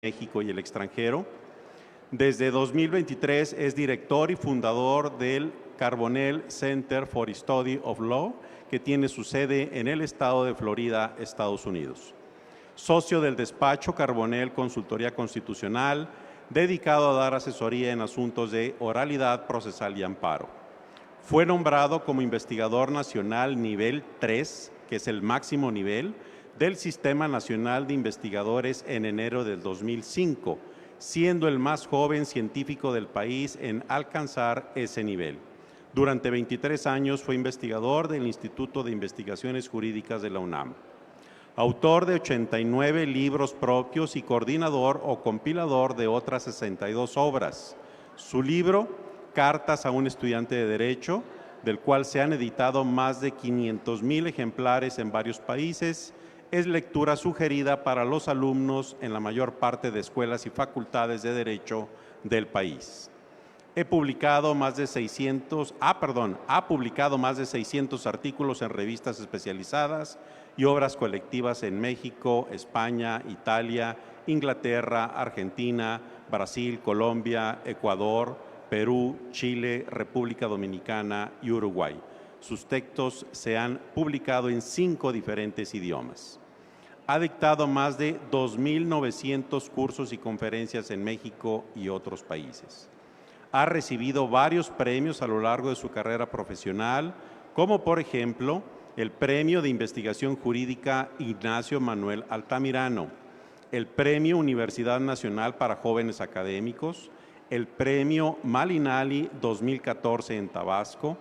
México y el extranjero. Desde 2023 es director y fundador del Carbonell Center for Study of Law, que tiene su sede en el estado de Florida, Estados Unidos. Socio del despacho Carbonell Consultoría Constitucional, dedicado a dar asesoría en asuntos de oralidad procesal y amparo. Fue nombrado como investigador nacional nivel 3, que es el máximo nivel, del Sistema Nacional de Investigadores en enero del 2005, siendo el más joven científico del país en alcanzar ese nivel. Durante 23 años fue investigador del Instituto de Investigaciones Jurídicas de la UNAM. Autor de 89 libros propios y coordinador o compilador de otras 62 obras. Su libro, Cartas a un estudiante de Derecho, del cual se han editado más de 500,000 ejemplares en varios países, es lectura sugerida para los alumnos en la mayor parte de escuelas y facultades de Derecho del país. Ha publicado más de 600 artículos en revistas especializadas y obras colectivas en México, España, Italia, Inglaterra, Argentina, Brasil, Colombia, Ecuador, Perú, Chile, República Dominicana y Uruguay. Sus textos se han publicado en 5 diferentes idiomas. Ha dictado más de 2,900 cursos y conferencias en México y otros países. Ha recibido varios premios a lo largo de su carrera profesional, como por ejemplo el Premio de Investigación Jurídica Ignacio Manuel Altamirano, el Premio Universidad Nacional para Jóvenes Académicos, el Premio Malinali 2014 en Tabasco,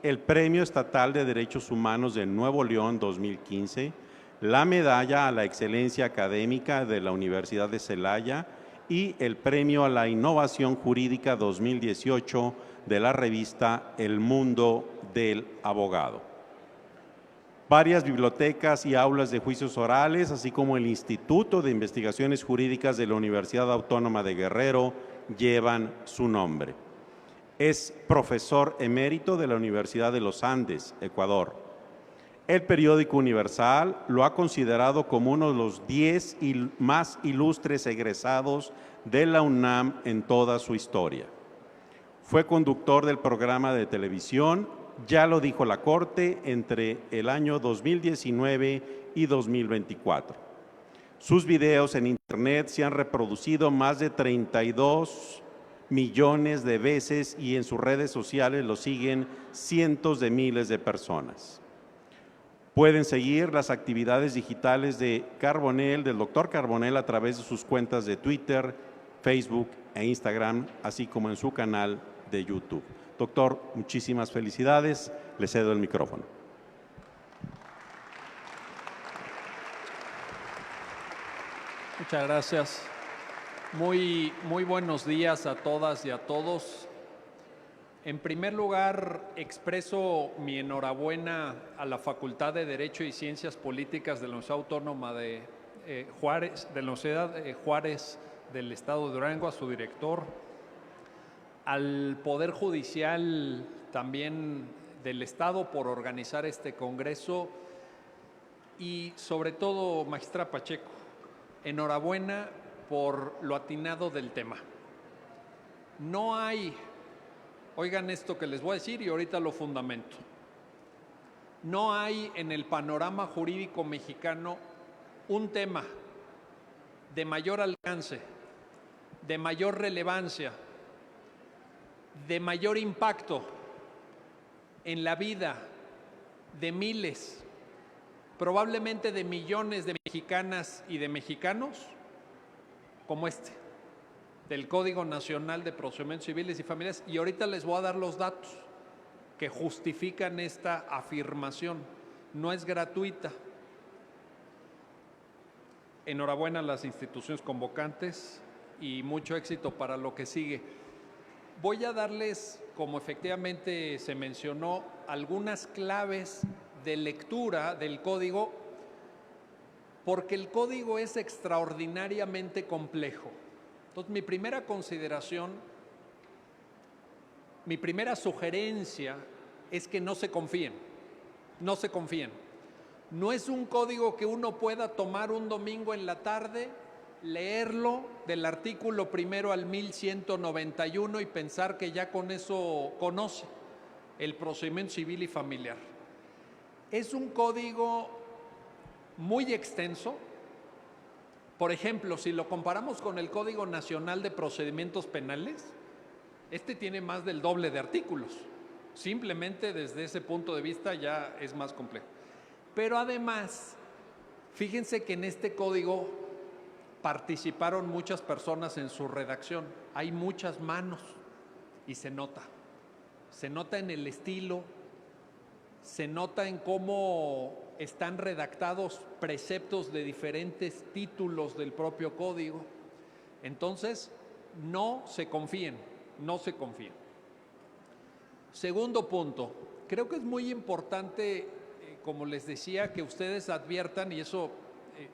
el Premio Estatal de Derechos Humanos de Nuevo León 2015, la Medalla a la Excelencia Académica de la Universidad de Celaya y el Premio a la Innovación Jurídica 2018 de la revista El Mundo del Abogado. Varias bibliotecas y aulas de juicios orales, así como el Instituto de Investigaciones Jurídicas de la Universidad Autónoma de Guerrero, llevan su nombre. Es profesor emérito de la Universidad de los Andes, Ecuador. El periódico Universal lo ha considerado como uno de los 10 más ilustres egresados de la UNAM en toda su historia. Fue conductor del programa de televisión Ya lo dijo la Corte entre el año 2019 y 2024. Sus videos en Internet se han reproducido más de 32 millones de veces y en sus redes sociales lo siguen cientos de miles de personas. Pueden seguir las actividades digitales de Carbonell, del Dr. Carbonell, a través de sus cuentas de Twitter, Facebook e Instagram, así como en su canal de YouTube. Doctor, muchísimas felicidades. Le cedo el micrófono. Muchas gracias. Muy buenos días a todas y a todos. En primer lugar, expreso mi enhorabuena a la Facultad de Derecho y Ciencias Políticas de la Universidad Autónoma de Juárez, de la Universidad de Juárez del Estado de Durango, a su director, al Poder Judicial también del Estado por organizar este congreso y sobre todo, magistrada Pacheco, enhorabuena por lo atinado del tema. No hay, oigan esto que les voy a decir y ahorita lo fundamento, no hay en el panorama jurídico mexicano un tema de mayor alcance, de mayor relevancia, de mayor impacto en la vida de miles, probablemente de millones de mexicanas y de mexicanos, como este, del Código Nacional de Procedimientos Civiles y Familiares. Y ahorita les voy a dar los datos que justifican esta afirmación. No es gratuita. Enhorabuena a las instituciones convocantes y mucho éxito para lo que sigue. Voy a darles, como efectivamente se mencionó, algunas claves de lectura del código, porque el código es extraordinariamente complejo. Entonces, mi primera consideración, mi primera sugerencia es que no se confíen, no se confíen. No es un código que uno pueda tomar un domingo en la tarde leerlo del artículo primero al 1191 y pensar que ya con eso conoce el procedimiento civil y familiar. Es un código muy extenso. Por ejemplo, si lo comparamos con el Código Nacional de Procedimientos Penales, este tiene más del doble de artículos. Simplemente desde ese punto de vista ya es más complejo. Pero además, fíjense que en este código participaron muchas personas en su redacción. Hay muchas manos y se nota. Se nota en el estilo, se nota en cómo están redactados preceptos de diferentes títulos del propio código. Entonces, no se confíen, no se confíen. Segundo punto, creo que es muy importante, como les decía, que ustedes adviertan, y eso,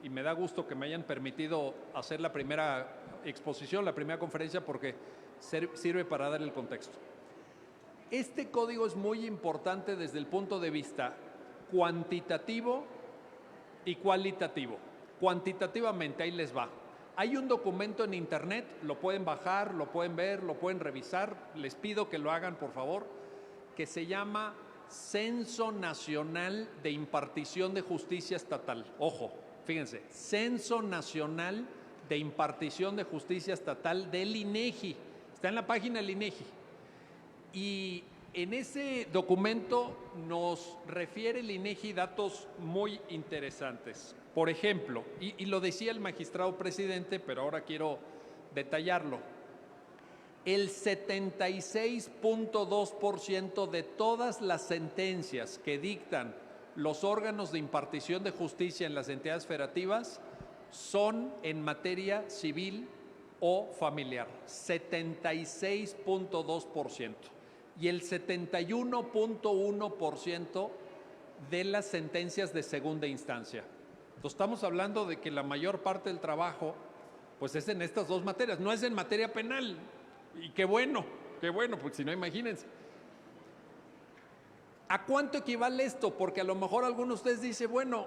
y me da gusto que me hayan permitido hacer la primera exposición, la primera conferencia, porque sirve para dar el contexto. Este código es muy importante desde el punto de vista cuantitativo y cualitativo. Cuantitativamente, ahí les va. Hay un documento en internet, lo pueden bajar, lo pueden ver, lo pueden revisar, les pido que lo hagan por favor, que se llama Censo Nacional de Impartición de Justicia Estatal. Ojo, fíjense, Censo Nacional de Impartición de Justicia Estatal del INEGI. Está en la página del INEGI. Y en ese documento nos refiere el INEGI datos muy interesantes. Por ejemplo, y lo decía el magistrado presidente, pero ahora quiero detallarlo, el 76.2% de todas las sentencias que dictan los órganos de impartición de justicia en las entidades federativas son en materia civil o familiar. 76.2%. Y el 71.1% de las sentencias de segunda instancia. Entonces, estamos hablando de que la mayor parte del trabajo pues es en estas dos materias, no es en materia penal. Y qué bueno, porque si no, imagínense. ¿A cuánto equivale esto? Porque a lo mejor alguno de ustedes dice, bueno,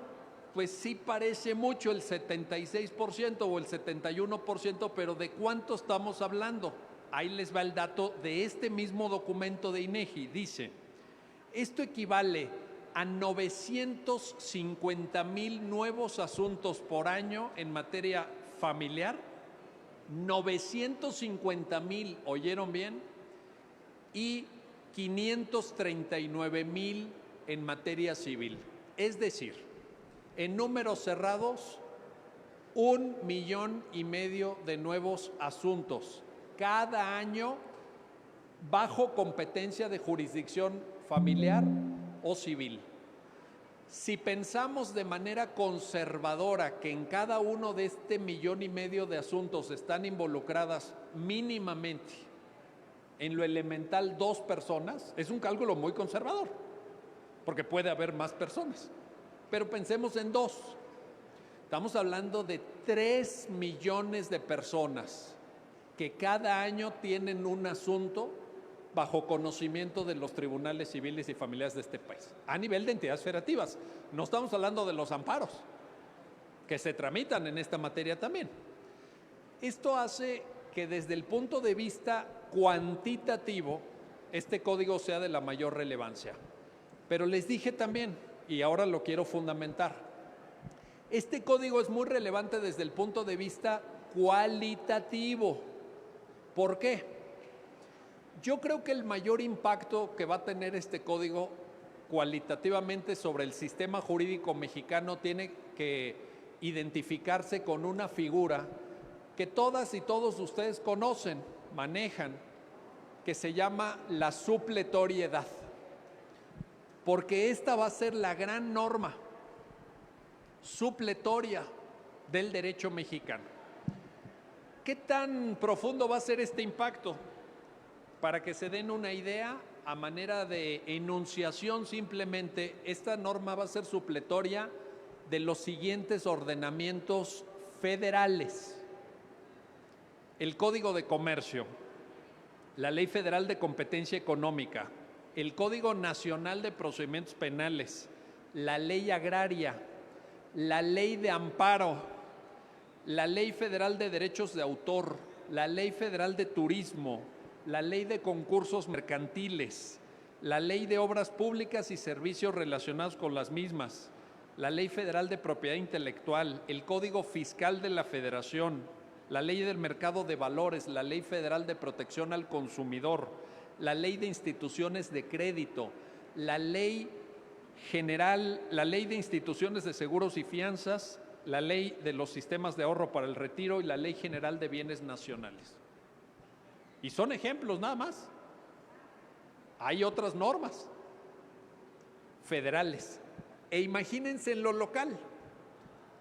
pues sí parece mucho el 76% o el 71%, pero ¿de cuánto estamos hablando? Ahí les va el dato de este mismo documento de INEGI. Dice, esto equivale a 950,000 nuevos asuntos por año en materia familiar, 950,000, ¿oyeron bien? Y 539,000 en materia civil. Es decir, en números cerrados, 1,5 millones de nuevos asuntos cada año bajo competencia de jurisdicción familiar o civil. Si pensamos de manera conservadora que en cada uno de este 1,5 millones de asuntos están involucradas mínimamente, en lo elemental 2 personas, es un cálculo muy conservador, porque puede haber más personas, pero pensemos en 2. Estamos hablando de 3 millones de personas que cada año tienen un asunto bajo conocimiento de los tribunales civiles y familiares de este país, a nivel de entidades federativas. No estamos hablando de los amparos, que se tramitan en esta materia también. Esto hace que desde el punto de vista cuantitativo, este código sea de la mayor relevancia. Pero les dije también, y ahora lo quiero fundamentar, este código es muy relevante desde el punto de vista cualitativo. ¿Por qué? Yo creo que el mayor impacto que va a tener este código cualitativamente sobre el sistema jurídico mexicano tiene que identificarse con una figura que todas y todos ustedes conocen, manejan, que se llama la supletoriedad, porque esta va a ser la gran norma supletoria del derecho mexicano. ¿Qué tan profundo va a ser este impacto? Para que se den una idea, a manera de enunciación simplemente, esta norma va a ser supletoria de los siguientes ordenamientos federales: el Código de Comercio, la Ley Federal de Competencia Económica, el Código Nacional de Procedimientos Penales, la Ley Agraria, la Ley de Amparo, la Ley Federal de Derechos de Autor, la Ley Federal de Turismo, la Ley de Concursos Mercantiles, la Ley de Obras Públicas y Servicios relacionados con las mismas, la Ley Federal de Propiedad Intelectual, el Código Fiscal de la Federación, la Ley del Mercado de Valores, la Ley Federal de Protección al Consumidor, la Ley de Instituciones de Crédito, la Ley General, la Ley de Instituciones de Seguros y Fianzas, la Ley de los Sistemas de Ahorro para el Retiro y la Ley General de Bienes Nacionales. Y son ejemplos nada más. Hay otras normas federales. E imagínense en lo local.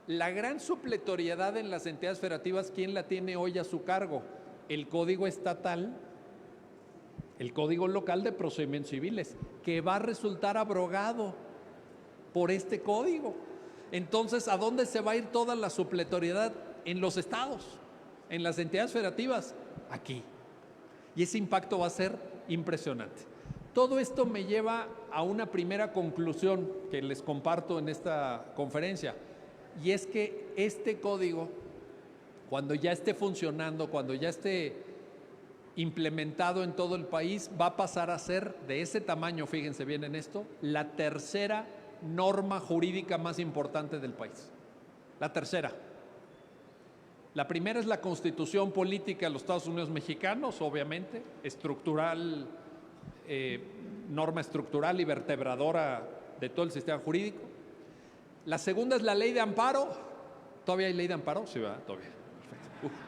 La gran supletoriedad en las entidades federativas, ¿quién la tiene hoy a su cargo? El Código Estatal, el Código Local de Procedimientos Civiles, que va a resultar abrogado por este código. Entonces, ¿a dónde se va a ir toda la supletoriedad? En los estados, en las entidades federativas, aquí. Y ese impacto va a ser impresionante. Todo esto me lleva a una primera conclusión que les comparto en esta conferencia, y es que este código, cuando ya esté funcionando, cuando ya esté implementado en todo el país, va a pasar a ser de ese tamaño, fíjense bien en esto, la tercera norma jurídica más importante del país. La tercera. La primera es la Constitución Política de los Estados Unidos Mexicanos, obviamente, estructural, norma estructural y vertebradora de todo el sistema jurídico. La segunda es la Ley de Amparo. ¿Todavía hay Ley de Amparo? Sí, ¿verdad? Todavía. Perfecto.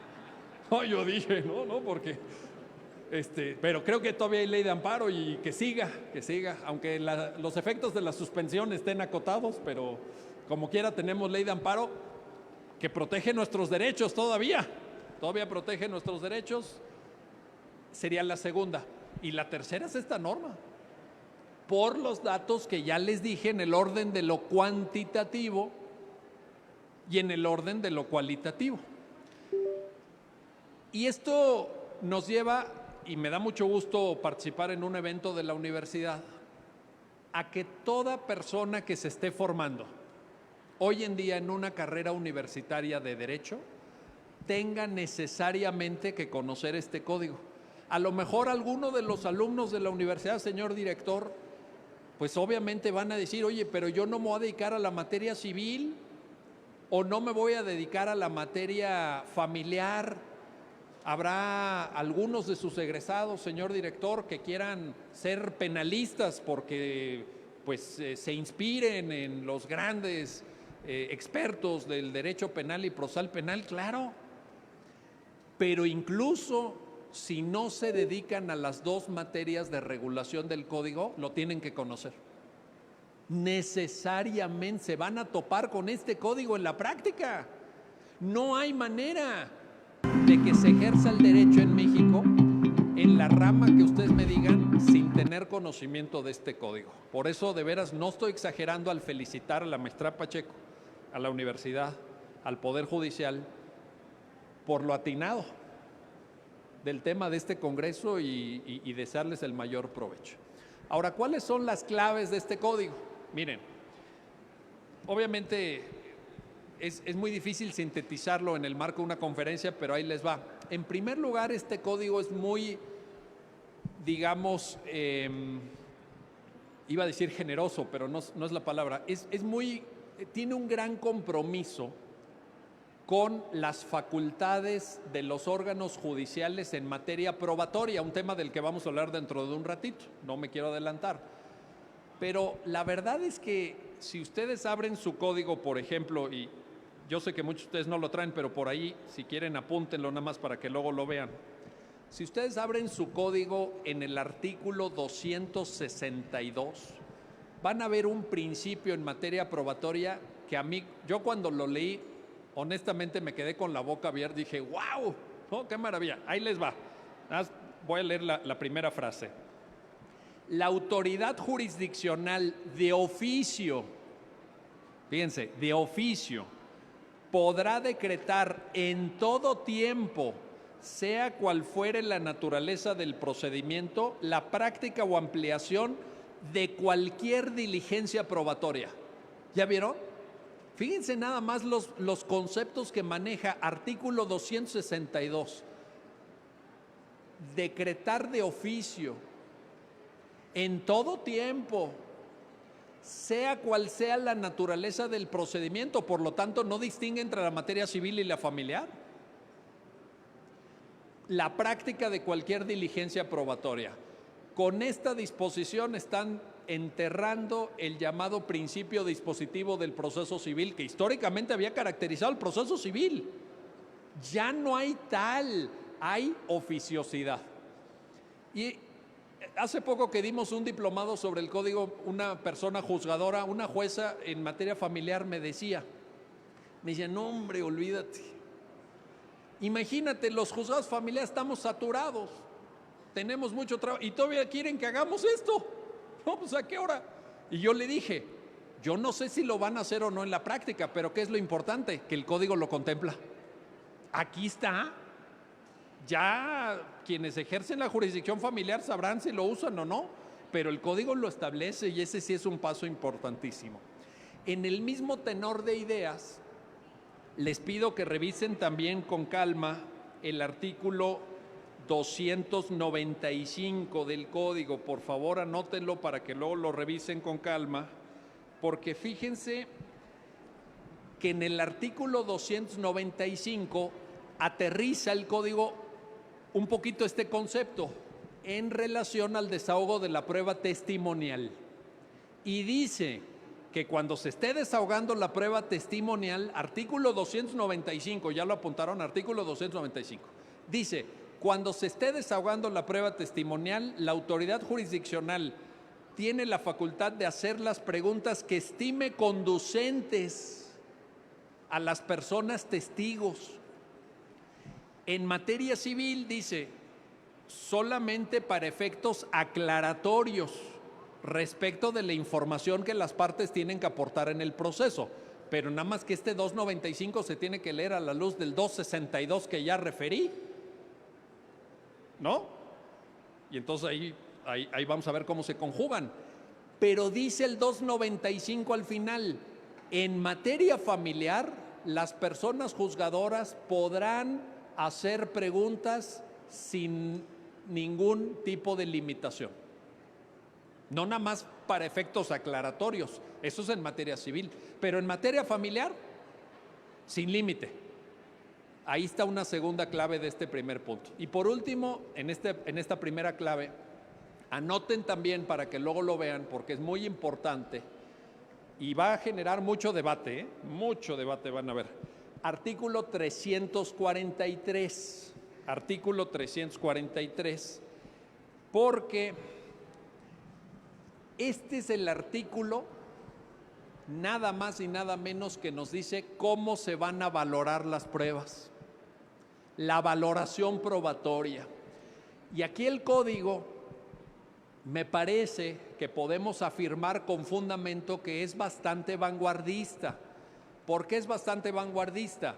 No, yo dije, no, porque... pero creo que todavía hay Ley de Amparo y que siga, aunque los efectos de la suspensión estén acotados, pero como quiera tenemos Ley de Amparo que protege nuestros derechos todavía protege nuestros derechos, sería la segunda. Y la tercera es esta norma, por los datos que ya les dije en el orden de lo cuantitativo y en el orden de lo cualitativo. Y esto nos lleva, y me da mucho gusto participar en un evento de la universidad, a que toda persona que se esté formando hoy en día en una carrera universitaria de Derecho tenga necesariamente que conocer este código. A lo mejor alguno de los alumnos de la universidad, señor director, pues obviamente van a decir, oye, pero yo no me voy a dedicar a la materia civil o no me voy a dedicar a la materia familiar. Habrá algunos de sus egresados, señor director, que quieran ser penalistas porque pues, se inspiren en los grandes expertos del derecho penal y procesal penal, claro. Pero incluso si no se dedican a las dos materias de regulación del código, lo tienen que conocer. Necesariamente se van a topar con este código en la práctica. No hay manera de que se ejerza el derecho en México en la rama que ustedes me digan sin tener conocimiento de este código. Por eso, de veras, no estoy exagerando al felicitar a la maestra Pacheco, a la universidad, al Poder Judicial, por lo atinado del tema de este Congreso y desearles el mayor provecho. Ahora, ¿cuáles son las claves de este código? Miren, obviamente es muy difícil sintetizarlo en el marco de una conferencia, pero ahí les va. En primer lugar, este código es muy, digamos, iba a decir generoso, pero no es la palabra, tiene un gran compromiso con las facultades de los órganos judiciales en materia probatoria, un tema del que vamos a hablar dentro de un ratito, no me quiero adelantar. Pero la verdad es que si ustedes abren su código, por ejemplo, y yo sé que muchos de ustedes no lo traen, pero por ahí, si quieren, apúntenlo nada más para que luego lo vean. Si ustedes abren su código en el artículo 262, van a ver un principio en materia probatoria que a mí, yo cuando lo leí, honestamente me quedé con la boca abierta, dije, ¡wow! Oh, ¡qué maravilla! Ahí les va. Voy a leer la primera frase. La autoridad jurisdiccional de oficio, fíjense, de oficio, podrá decretar en todo tiempo, sea cual fuere la naturaleza del procedimiento, la práctica o ampliación de cualquier diligencia probatoria. ¿Ya vieron? Fíjense nada más los conceptos que maneja artículo 262. Decretar de oficio, en todo tiempo, sea cual sea la naturaleza del procedimiento, por lo tanto no distingue entre la materia civil y la familiar. La práctica de cualquier diligencia probatoria. Con esta disposición están enterrando el llamado principio dispositivo del proceso civil, que históricamente había caracterizado el proceso civil. Ya no hay tal, hay oficiosidad. Y hace poco que dimos un diplomado sobre el código, una persona juzgadora, una jueza en materia familiar me decía, no hombre, olvídate. Imagínate, los juzgados familiares estamos saturados, tenemos mucho trabajo y todavía quieren que hagamos esto. No, pues ¿a qué hora? Y yo le dije, yo no sé si lo van a hacer o no en la práctica, pero ¿qué es lo importante? Que el código lo contempla. Aquí está. Ya quienes ejercen la jurisdicción familiar sabrán si lo usan o no, pero el código lo establece y ese sí es un paso importantísimo. En el mismo tenor de ideas, les pido que revisen también con calma el artículo 295 del código. Por favor, anótenlo para que luego lo revisen con calma, porque fíjense que en el artículo 295 aterriza el código un poquito este concepto en relación al desahogo de la prueba testimonial. Y dice que cuando se esté desahogando la prueba testimonial, artículo 295, ya lo apuntaron, artículo 295, dice, cuando se esté desahogando la prueba testimonial, la autoridad jurisdiccional tiene la facultad de hacer las preguntas que estime conducentes a las personas testigos. En materia civil dice, solamente para efectos aclaratorios respecto de la información que las partes tienen que aportar en el proceso. Pero nada más que este 295 se tiene que leer a la luz del 262 que ya referí, ¿no? Y entonces ahí vamos a ver cómo se conjugan. Pero dice el 295 al final, en materia familiar, las personas juzgadoras podrán hacer preguntas sin ningún tipo de limitación. No nada más para efectos aclaratorios, eso es en materia civil, pero en materia familiar, sin límite. Ahí está una segunda clave de este primer punto. Y por último, en esta primera clave, anoten también para que luego lo vean, porque es muy importante y va a generar mucho debate, ¿eh? Mucho debate van a ver. Artículo 343, porque este es el artículo nada más y nada menos que nos dice cómo se van a valorar las pruebas, la valoración probatoria. Y aquí el código me parece que podemos afirmar con fundamento que es bastante vanguardista. ¿Por qué es bastante vanguardista?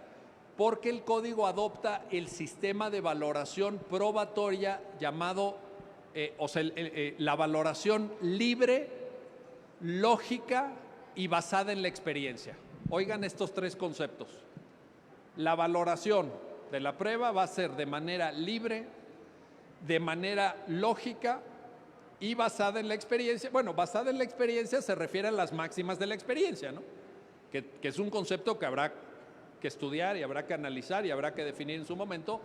Porque el código adopta el sistema de valoración probatoria llamado, la valoración libre, lógica y basada en la experiencia. Oigan estos tres conceptos. La valoración de la prueba va a ser de manera libre, de manera lógica y basada en la experiencia. Bueno, basada en la experiencia se refiere a las máximas de la experiencia, ¿no? Que es un concepto que habrá que estudiar y habrá que analizar y habrá que definir en su momento.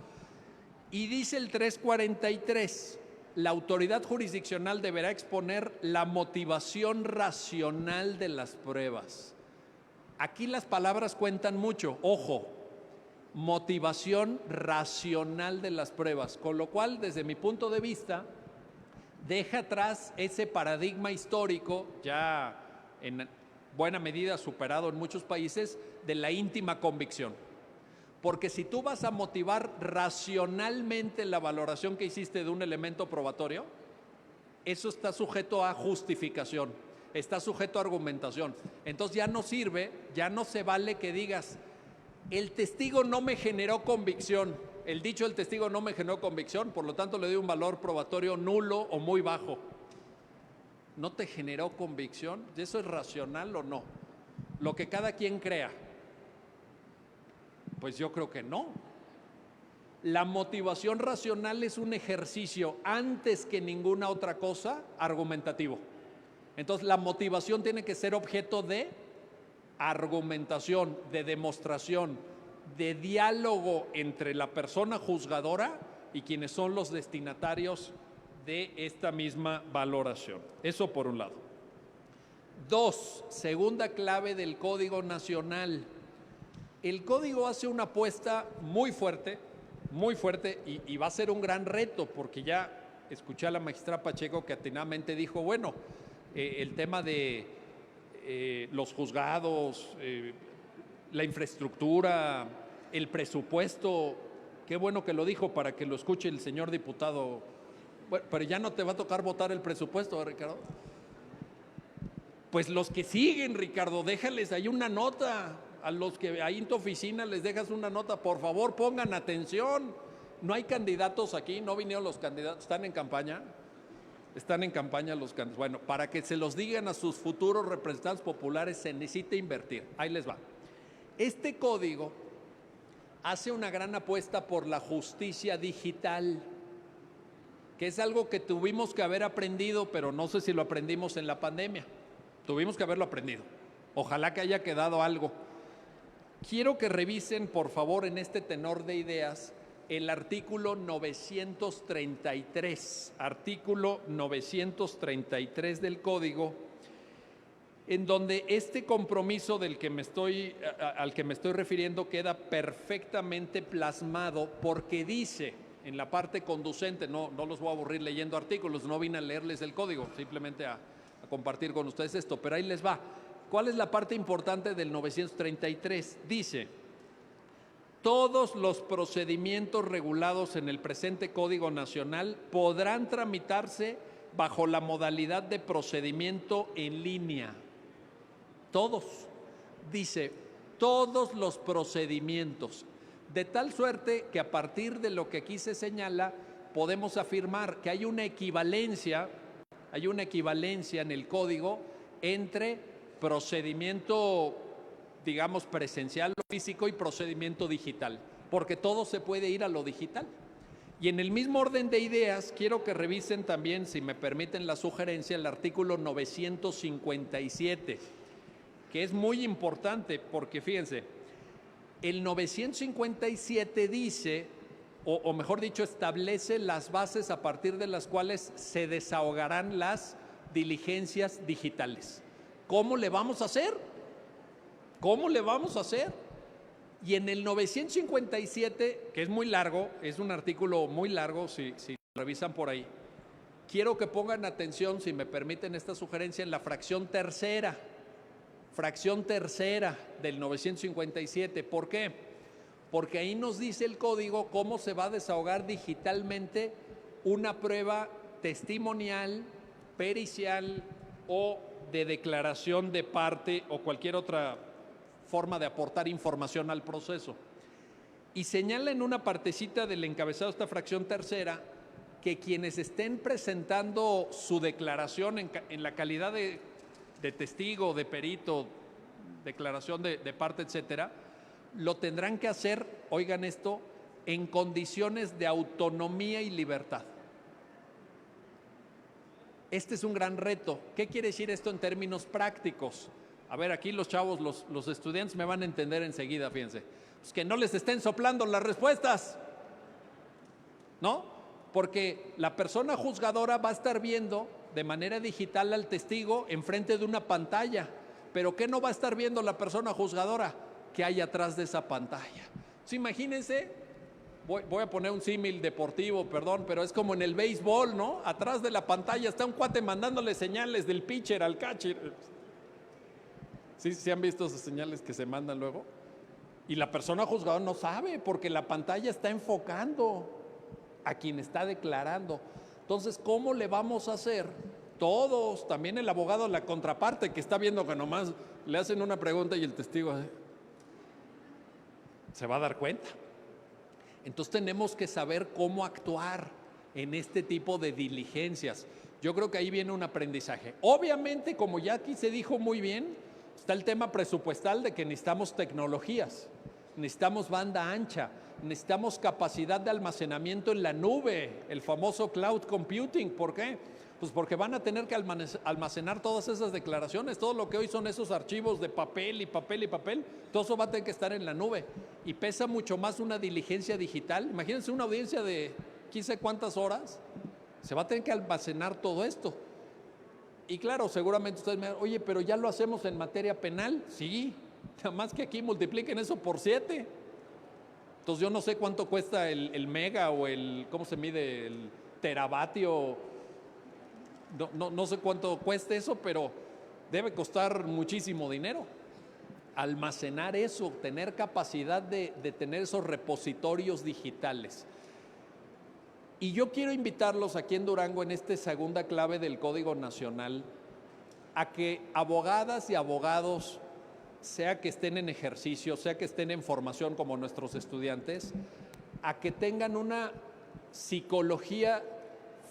Y dice el 343, la autoridad jurisdiccional deberá exponer la motivación racional de las pruebas. Aquí las palabras cuentan mucho, ojo, motivación racional de las pruebas, con lo cual, desde mi punto de vista, deja atrás ese paradigma histórico, ya en buena medida superado en muchos países, de la íntima convicción. Porque si tú vas a motivar racionalmente la valoración que hiciste de un elemento probatorio, eso está sujeto a justificación, está sujeto a argumentación. Entonces ya no sirve, ya no se vale que digas, el testigo no me generó convicción, el dicho del testigo no me generó convicción, por lo tanto le doy un valor probatorio nulo o muy bajo. ¿No te generó convicción? ¿Eso es racional o no? lo que cada quien crea. Pues yo creo que no. La motivación racional es un ejercicio, antes que ninguna otra cosa, argumentativo. Entonces, la motivación tiene que ser objeto de argumentación, de demostración, de diálogo entre la persona juzgadora y quienes son los destinatarios de esta misma valoración. Eso por un lado. 2, segunda clave del Código Nacional. El Código hace una apuesta muy fuerte y va a ser un gran reto, porque ya escuché a la magistrada Pacheco que atinadamente dijo, bueno, el tema de los juzgados, la infraestructura, el presupuesto, qué bueno que lo dijo para que lo escuche el señor diputado. Bueno, pero ya no te va a tocar votar el presupuesto, Ricardo. Pues los que siguen, Ricardo, déjales ahí una nota. A los que ahí en tu oficina les dejas una nota, por favor, pongan atención. No hay candidatos aquí, no vinieron los candidatos, están en campaña. Están en campaña los candidatos. Bueno, para que se los digan a sus futuros representantes populares se necesita invertir. Ahí les va. Este código hace una gran apuesta por la justicia digital, que es algo que tuvimos que haber aprendido, pero no sé si lo aprendimos en la pandemia. Tuvimos que haberlo aprendido. Ojalá que haya quedado algo. Quiero que revisen, por favor, en este tenor de ideas, el artículo 933, artículo 933 del Código, en donde este compromiso al que me estoy refiriendo queda perfectamente plasmado, porque dice en la parte conducente, no los voy a aburrir leyendo artículos, no vine a leerles el Código, simplemente a compartir con ustedes esto, pero ahí les va. ¿Cuál es la parte importante del 933? Dice: todos los procedimientos regulados en el presente Código Nacional podrán tramitarse bajo la modalidad de procedimiento en línea. Todos. Dice, todos los procedimientos. De tal suerte que a partir de lo que aquí se señala, podemos afirmar que hay una equivalencia en el Código entre procedimiento, digamos, presencial o físico y procedimiento digital, porque todo se puede ir a lo digital. Y en el mismo orden de ideas, quiero que revisen también, si me permiten la sugerencia, el artículo 957, que es muy importante, porque fíjense, el 957 dice, o mejor dicho, establece las bases a partir de las cuales se desahogarán las diligencias digitales. ¿Cómo le vamos a hacer? ¿Cómo le vamos a hacer? Y en el 957, que es muy largo, es un artículo muy largo, si revisan por ahí, quiero que pongan atención, si me permiten esta sugerencia, en la fracción tercera del 957. ¿Por qué? Porque ahí nos dice el código cómo se va a desahogar digitalmente una prueba testimonial, pericial o de declaración de parte o cualquier otra forma de aportar información al proceso. Y señala en una partecita del encabezado de esta fracción tercera que quienes estén presentando su declaración en la calidad de testigo, de perito, declaración de parte, etcétera, lo tendrán que hacer, oigan esto, en condiciones de autonomía y libertad. Este es un gran reto. ¿Qué quiere decir esto en términos prácticos? A ver, aquí los chavos, los estudiantes me van a entender enseguida, fíjense. Pues que no les estén soplando las respuestas, ¿no? Porque la persona juzgadora va a estar viendo de manera digital al testigo enfrente de una pantalla. ¿Pero qué no va a estar viendo la persona juzgadora? ¿Qué hay atrás de esa pantalla? Entonces, imagínense, voy a poner un símil deportivo, perdón, pero es como en el béisbol, ¿no? Atrás de la pantalla está un cuate mandándole señales del pitcher al catcher. ¿Sí han visto esas señales que se mandan luego? Y la persona juzgadora no sabe porque la pantalla está enfocando a quien está declarando. Entonces, ¿cómo le vamos a hacer? Todos, también el abogado, la contraparte, que está viendo que nomás le hacen una pregunta y el testigo se va a dar cuenta. Entonces tenemos que saber cómo actuar en este tipo de diligencias. Yo creo que ahí viene un aprendizaje. Obviamente, como ya aquí se dijo muy bien, Está el tema presupuestal de que necesitamos tecnologías, necesitamos banda ancha, necesitamos capacidad de almacenamiento en la nube, el famoso cloud computing. ¿Por qué? Pues porque van a tener que almacenar todas esas declaraciones, todo lo que hoy son esos archivos de papel y papel y papel, todo eso va a tener que estar en la nube. Y pesa mucho más una diligencia digital. Imagínense una audiencia de 15 cuántas horas, se va a tener que almacenar todo esto. Y claro, seguramente ustedes me dirán, oye, pero ya lo hacemos en materia penal. Sí, nada más que aquí multipliquen eso por 7. Entonces yo no sé cuánto cuesta el mega o ¿cómo se mide? El teravatio. No sé cuánto cuesta eso, pero debe costar muchísimo dinero. Almacenar eso, tener capacidad de tener esos repositorios digitales. Y yo quiero invitarlos aquí en Durango, en esta segunda clave del Código Nacional, a que abogadas y abogados, sea que estén en ejercicio, sea que estén en formación como nuestros estudiantes, a que tengan una psicología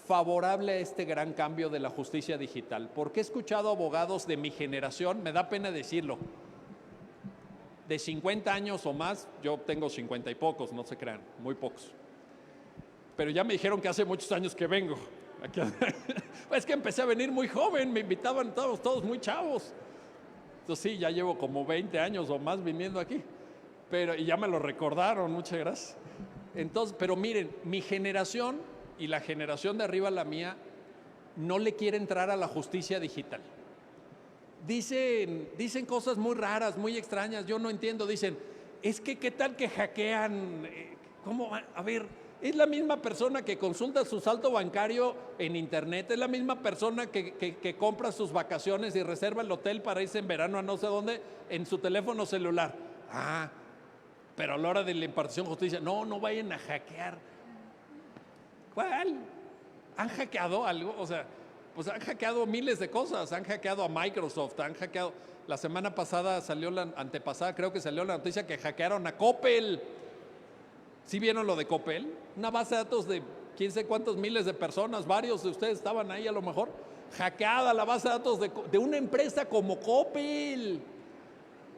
favorable a este gran cambio de la justicia digital. Porque he escuchado abogados de mi generación, me da pena decirlo, de 50 años o más, yo tengo 50 y pocos, no se crean, muy pocos. Pero ya me dijeron que hace muchos años que vengo. Es que empecé a venir muy joven, me invitaban todos muy chavos. Entonces sí, ya llevo como 20 años o más viniendo aquí. Y ya me lo recordaron, muchas gracias. Entonces, pero miren, mi generación y la generación de arriba, la mía, no le quiere entrar a la justicia digital. Dicen cosas muy raras, muy extrañas, yo no entiendo. Dicen, es que ¿qué tal que hackean? ¿Cómo? A ver, es la misma persona que consulta su saldo bancario en internet, es la misma persona que compra sus vacaciones y reserva el hotel para irse en verano a no sé dónde en su teléfono celular. Pero a la hora de la impartición de justicia, no vayan a hackear. ¿Cuál? ¿Han hackeado algo? O sea, pues han hackeado miles de cosas, han hackeado a Microsoft, han hackeado, la semana pasada antepasada creo que salió la noticia que hackearon a Coppel. ¿Sí vieron lo de Coppel? Una base de datos de quién sé cuántos miles de personas, varios de ustedes estaban ahí a lo mejor, hackeada la base de datos de una empresa como Coppel.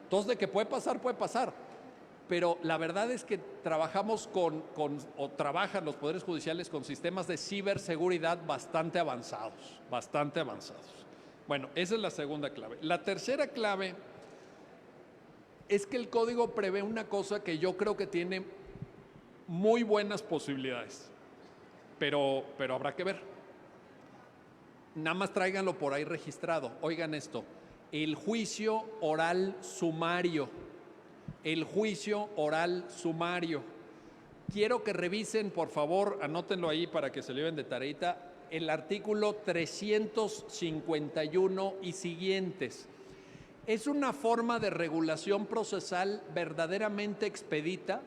Entonces, de que puede pasar, puede pasar. Pero la verdad es que trabajamos o trabajan los poderes judiciales con sistemas de ciberseguridad bastante avanzados. Bueno, esa es la segunda clave. La tercera clave es que el código prevé una cosa que yo creo que tiene muy buenas posibilidades, pero habrá que ver. Nada más tráiganlo por ahí registrado. Oigan esto, el juicio oral sumario. Quiero que revisen, por favor, anótenlo ahí para que se lo lleven de tareita, el artículo 351 y siguientes. Es una forma de regulación procesal verdaderamente expedita,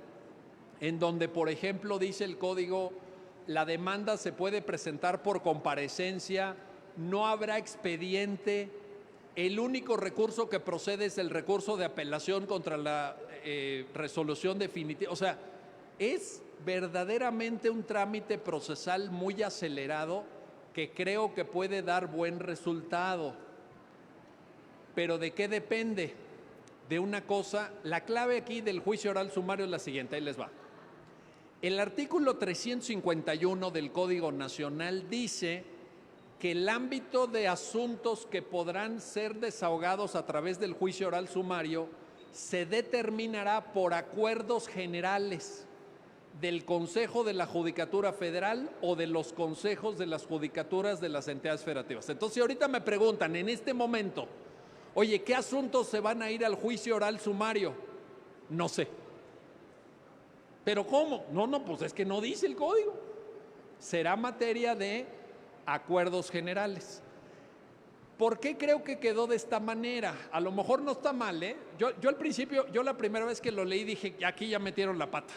en donde, por ejemplo, dice el código, la demanda se puede presentar por comparecencia, no habrá expediente, el único recurso que procede es el recurso de apelación contra la resolución definitiva. O sea, es verdaderamente un trámite procesal muy acelerado que creo que puede dar buen resultado. ¿Pero de qué depende? De una cosa, la clave aquí del juicio oral sumario es la siguiente, ahí les va. El artículo 351 del Código Nacional dice que el ámbito de asuntos que podrán ser desahogados a través del juicio oral sumario se determinará por acuerdos generales del Consejo de la Judicatura Federal o de los consejos de las judicaturas de las entidades federativas. Entonces, si ahorita me preguntan en este momento, oye, ¿qué asuntos se van a ir al juicio oral sumario? No sé. ¿Pero cómo? No, pues es que no dice el código. Será materia de acuerdos generales. ¿Por qué creo que quedó de esta manera? A lo mejor no está mal, ¿eh? Yo al principio, la primera vez que lo leí dije, aquí ya metieron la pata.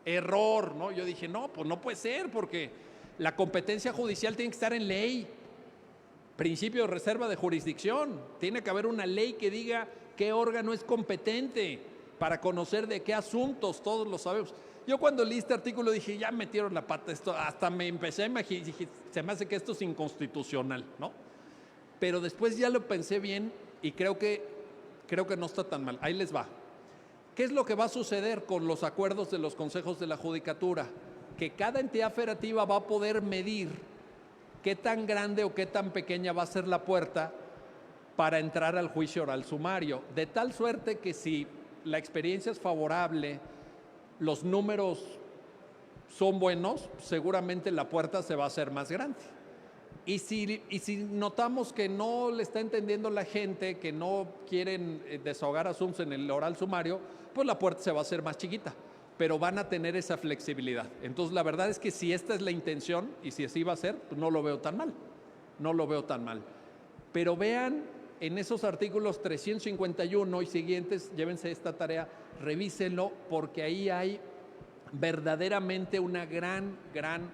Error, ¿no? Yo dije, no, pues no puede ser, porque la competencia judicial tiene que estar en ley. Principio de reserva de jurisdicción. Tiene que haber una ley que diga qué órgano es competente para conocer de qué asuntos, todos lo sabemos. Yo cuando leí este artículo dije, ya metieron la pata, esto, hasta me empecé a imaginar, dije, se me hace que esto es inconstitucional, ¿no? Pero después ya lo pensé bien y creo que creo que no está tan mal. Ahí les va. ¿Qué es lo que va a suceder con los acuerdos de los consejos de la judicatura? Que cada entidad federativa va a poder medir qué tan grande o qué tan pequeña va a ser la puerta para entrar al juicio oral sumario, de tal suerte que si la experiencia es favorable, los números son buenos, seguramente la puerta se va a hacer más grande. Y si notamos que no le está entendiendo la gente, que no quieren desahogar asuntos en el oral sumario, pues la puerta se va a hacer más chiquita, pero van a tener esa flexibilidad. Entonces, la verdad es que si esta es la intención y si así va a ser, pues no lo veo tan mal, no lo veo tan mal. Pero vean en esos artículos 351 y siguientes, llévense esta tarea, revísenlo, porque ahí hay verdaderamente una gran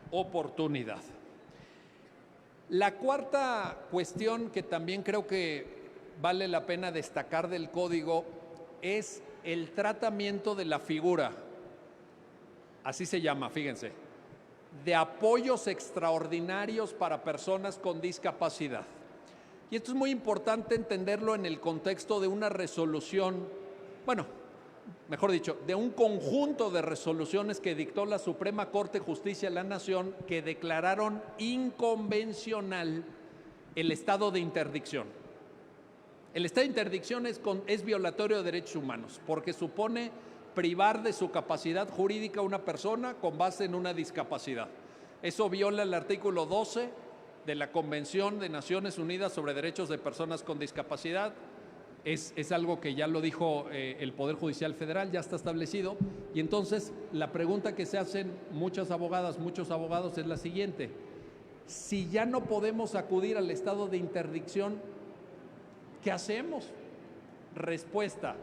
oportunidad. La cuarta cuestión que también creo que vale la pena destacar del código es el tratamiento de la figura, así se llama, fíjense, de apoyos extraordinarios para personas con discapacidad. Y esto es muy importante entenderlo en el contexto de una resolución, bueno, mejor dicho, de un conjunto de resoluciones que dictó la Suprema Corte de Justicia de la Nación que declararon inconvencional el estado de interdicción. El estado de interdicción es violatorio de derechos humanos porque supone privar de su capacidad jurídica a una persona con base en una discapacidad. Eso viola el artículo 12 de la Convención de Naciones Unidas sobre Derechos de Personas con Discapacidad. Es algo que ya lo dijo el Poder Judicial Federal, ya está establecido. Y entonces la pregunta que se hacen muchas abogadas, muchos abogados es la siguiente: si ya no podemos acudir al estado de interdicción, ¿qué hacemos? Respuesta: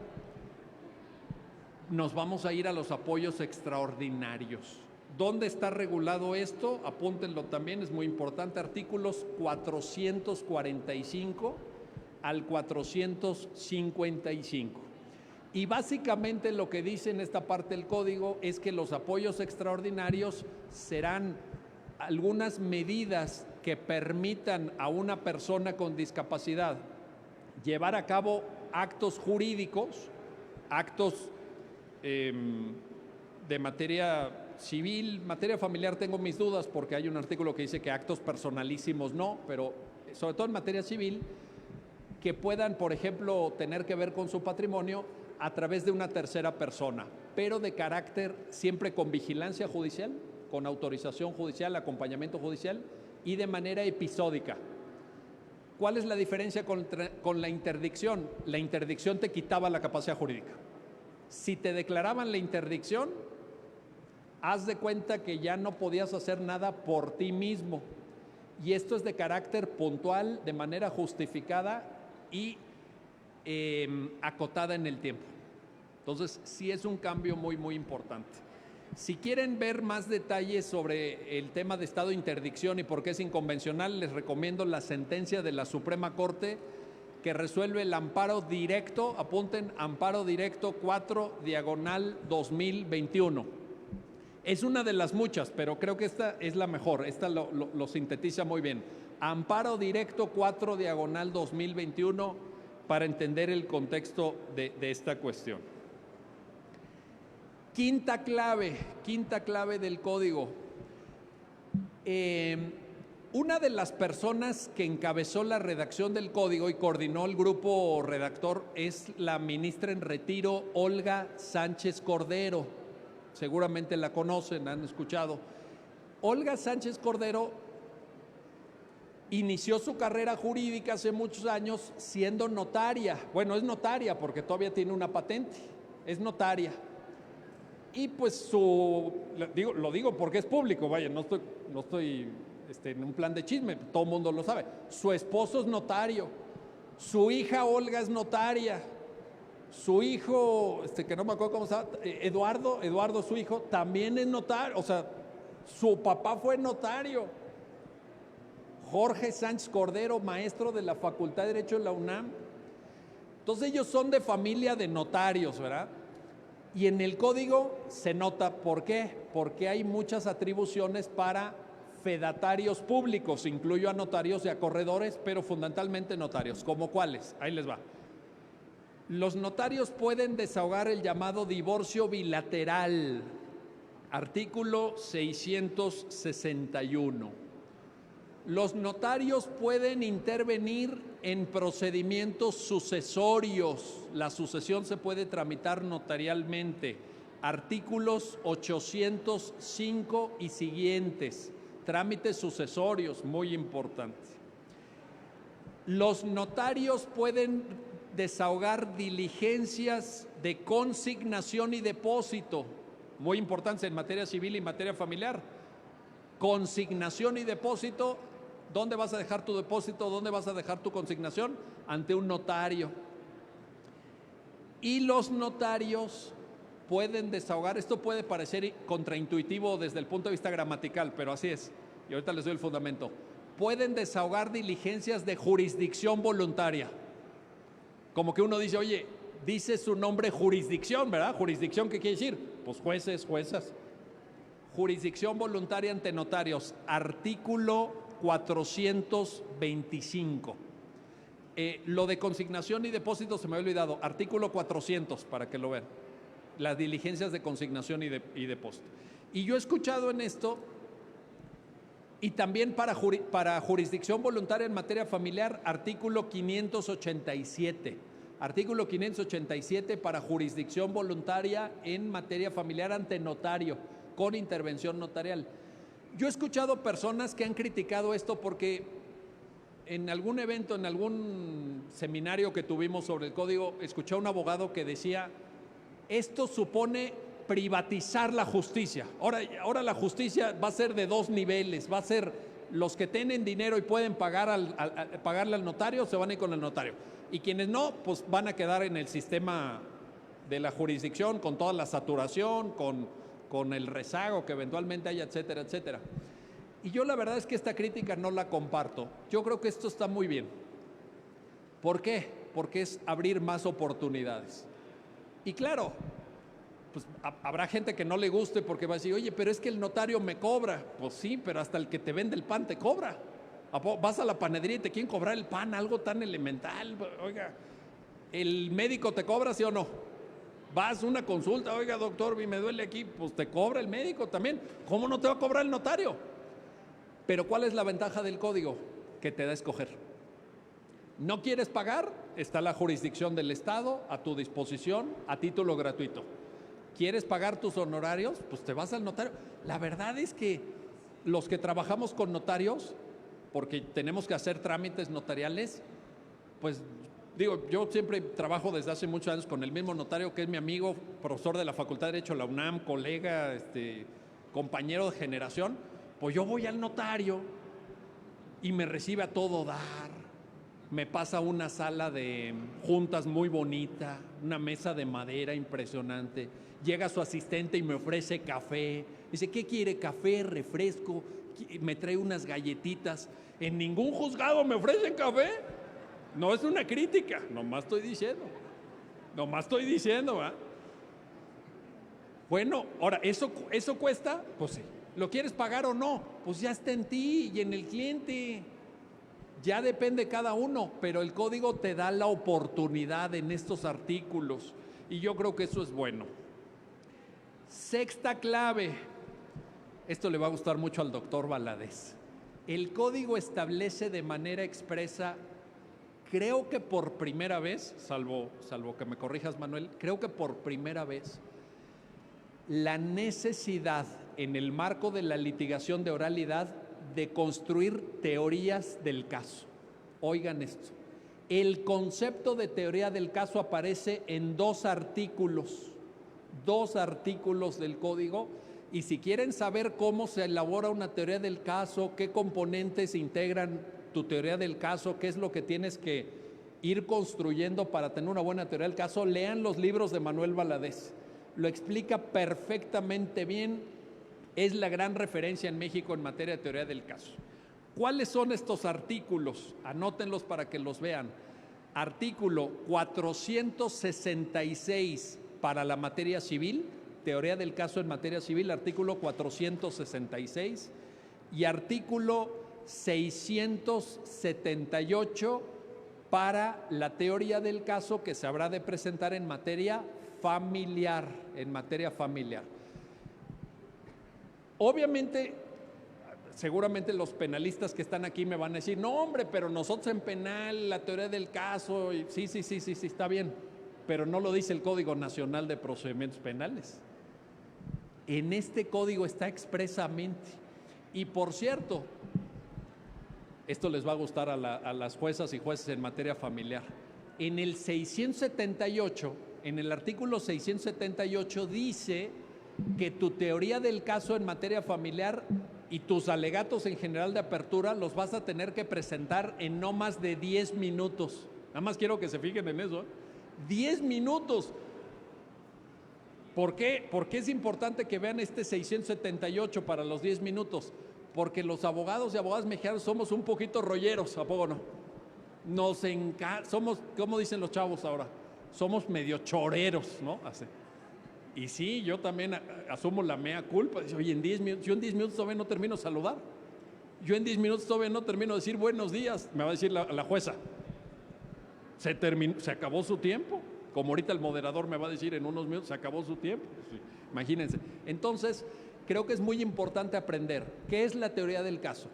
nos vamos a ir a los apoyos extraordinarios. ¿Dónde está regulado esto? Apúntenlo también, es muy importante. Artículos 445 al 455. Y básicamente lo que dice en esta parte del código es que los apoyos extraordinarios serán algunas medidas que permitan a una persona con discapacidad llevar a cabo actos jurídicos, actos de materia civil, materia familiar tengo mis dudas porque hay un artículo que dice que actos personalísimos no, pero sobre todo en materia civil, que puedan, por ejemplo, tener que ver con su patrimonio a través de una tercera persona, pero de carácter siempre con vigilancia judicial, con autorización judicial, acompañamiento judicial y de manera episódica. ¿Cuál es la diferencia con la interdicción? La interdicción te quitaba la capacidad jurídica. Si te declaraban la interdicción, haz de cuenta que ya no podías hacer nada por ti mismo. Y esto es de carácter puntual, de manera justificada y acotada en el tiempo. Entonces, sí es un cambio muy importante. Si quieren ver más detalles sobre el tema de estado de interdicción y por qué es inconvencional, les recomiendo la sentencia de la Suprema Corte que resuelve el amparo directo, apunten, amparo directo 4/2021. Es una de las muchas, pero creo que esta es la mejor, esta lo sintetiza muy bien. Amparo directo 4/2021 para entender el contexto de esta cuestión. Quinta clave del código. Una de las personas que encabezó la redacción del código y coordinó el grupo redactor es la ministra en retiro, Olga Sánchez Cordero. Seguramente la conocen, han escuchado. Olga Sánchez Cordero inició su carrera jurídica hace muchos años siendo notaria. Bueno, es notaria porque todavía tiene una patente, es notaria. Y pues lo digo porque es público, vaya, no estoy en un plan de chisme, todo el mundo lo sabe. Su esposo es notario, su hija Olga es notaria, su hijo, que no me acuerdo cómo se llama, Eduardo, su hijo, también es notario, o sea, su papá fue notario. Jorge Sánchez Cordero, maestro de la Facultad de Derecho de la UNAM. Entonces ellos son de familia de notarios, ¿verdad? Y en el código se nota, ¿por qué? Porque hay muchas atribuciones para fedatarios públicos, incluyo a notarios y a corredores, pero fundamentalmente notarios. ¿Cómo cuáles? Ahí les va. Los notarios pueden desahogar el llamado divorcio bilateral, artículo 661. Los notarios pueden intervenir en procedimientos sucesorios. La sucesión se puede tramitar notarialmente. Artículos 805 y siguientes. Trámites sucesorios, muy importante. Los notarios pueden desahogar diligencias de consignación y depósito, muy importantes en materia civil y materia familiar. Consignación y depósito, ¿dónde vas a dejar tu depósito? ¿Dónde vas a dejar tu consignación? Ante un notario. Y los notarios pueden desahogar, esto puede parecer contraintuitivo desde el punto de vista gramatical, pero así es, y ahorita les doy el fundamento. Pueden desahogar diligencias de jurisdicción voluntaria. Como que uno dice, oye, dice su nombre jurisdicción, ¿verdad? ¿Jurisdicción qué quiere decir? Pues jueces, juezas. Jurisdicción voluntaria ante notarios, artículo 425. Lo de consignación y depósito se me había olvidado, artículo 400, para que lo vean. Las diligencias de consignación y depósito. Y yo he escuchado en esto, y también para jurisdicción voluntaria en materia familiar, artículo 587. Artículo 587 para jurisdicción voluntaria en materia familiar ante notario, con intervención notarial. Yo he escuchado personas que han criticado esto porque en algún evento, en algún seminario que tuvimos sobre el código, escuché a un abogado que decía, esto supone privatizar la justicia. Ahora la justicia va a ser de dos niveles, va a ser los que tienen dinero y pueden pagarle al notario, se van a ir con el notario. Y quienes no, pues van a quedar en el sistema de la jurisdicción con toda la saturación, con el rezago que eventualmente haya, etcétera, etcétera. Y yo la verdad es que esta crítica no la comparto. Yo creo que esto está muy bien. ¿Por qué? Porque es abrir más oportunidades. Y claro, pues habrá gente que no le guste porque va a decir, oye, pero es que el notario me cobra. Pues sí, pero hasta el que te vende el pan te cobra. Vas a la panadería y te quieren cobrar el pan, algo tan elemental. Oiga, ¿el médico te cobra, sí o no? Vas a una consulta, oiga, doctor, me duele aquí, pues te cobra el médico también. ¿Cómo no te va a cobrar el notario? Pero ¿cuál es la ventaja del código? Que te da a escoger. ¿No quieres pagar? Está la jurisdicción del Estado a tu disposición a título gratuito. ¿Quieres pagar tus honorarios? Pues te vas al notario. La verdad es que los que trabajamos con notarios, porque tenemos que hacer trámites notariales, pues digo, yo siempre trabajo desde hace muchos años con el mismo notario que es mi amigo, profesor de la Facultad de Derecho de la UNAM, colega, compañero de generación. Pues yo voy al notario y me recibe a todo dar. Me pasa una sala de juntas muy bonita, una mesa de madera impresionante. Llega su asistente y me ofrece café. Dice, ¿qué quiere? Café, refresco. Me trae unas galletitas. En ningún juzgado me ofrecen café. No es una crítica, nomás estoy diciendo. ¿Va? Bueno, ahora, ¿eso cuesta? Pues sí. ¿Lo quieres pagar o no? Pues ya está en ti y en el cliente. Ya depende cada uno, pero el código te da la oportunidad en estos artículos y yo creo que eso es bueno. Sexta clave, esto le va a gustar mucho al doctor Valadez. El código establece de manera expresa, creo que por primera vez, salvo que me corrijas, Manuel, creo que por primera vez, la necesidad en el marco de la litigación de oralidad de construir teorías del caso. Oigan esto, el concepto de teoría del caso aparece en dos artículos del código, y si quieren saber cómo se elabora una teoría del caso, qué componentes integran tu teoría del caso, qué es lo que tienes que ir construyendo para tener una buena teoría del caso, lean los libros de Manuel Valadez. Lo explica perfectamente bien, es la gran referencia en México en materia de teoría del caso. ¿Cuáles son estos artículos? Anótenlos para que los vean. Artículo 466 para la materia civil, teoría del caso en materia civil, artículo 466, y artículo 678 para la teoría del caso que se habrá de presentar en materia familiar, Obviamente, seguramente los penalistas que están aquí me van a decir, no hombre, pero nosotros en penal, la teoría del caso, y sí, está bien, pero no lo dice el Código Nacional de Procedimientos Penales. En este código está expresamente. Y por cierto, esto les va a gustar a las juezas y jueces en materia familiar. En el 678, en el artículo 678 dice que tu teoría del caso en materia familiar y tus alegatos en general de apertura los vas a tener que presentar en no más de 10 minutos. Nada más quiero que se fijen en eso. 10 minutos. ¿Por qué? Porque es importante que vean este 678 para los 10 minutos. Porque los abogados y abogadas mexicanos somos un poquito rolleros, ¿a poco no? Somos, ¿cómo dicen los chavos ahora? Somos medio choreros, ¿no? Así. Y sí, yo también asumo la mea culpa. Dice, oye, yo en 10 minutos todavía no termino de saludar. Yo en 10 minutos todavía no termino de decir buenos días. Me va a decir la jueza. Se acabó su tiempo. Como ahorita el moderador me va a decir en unos minutos, se acabó su tiempo. Imagínense. Entonces, creo que es muy importante aprender qué es la teoría del caso.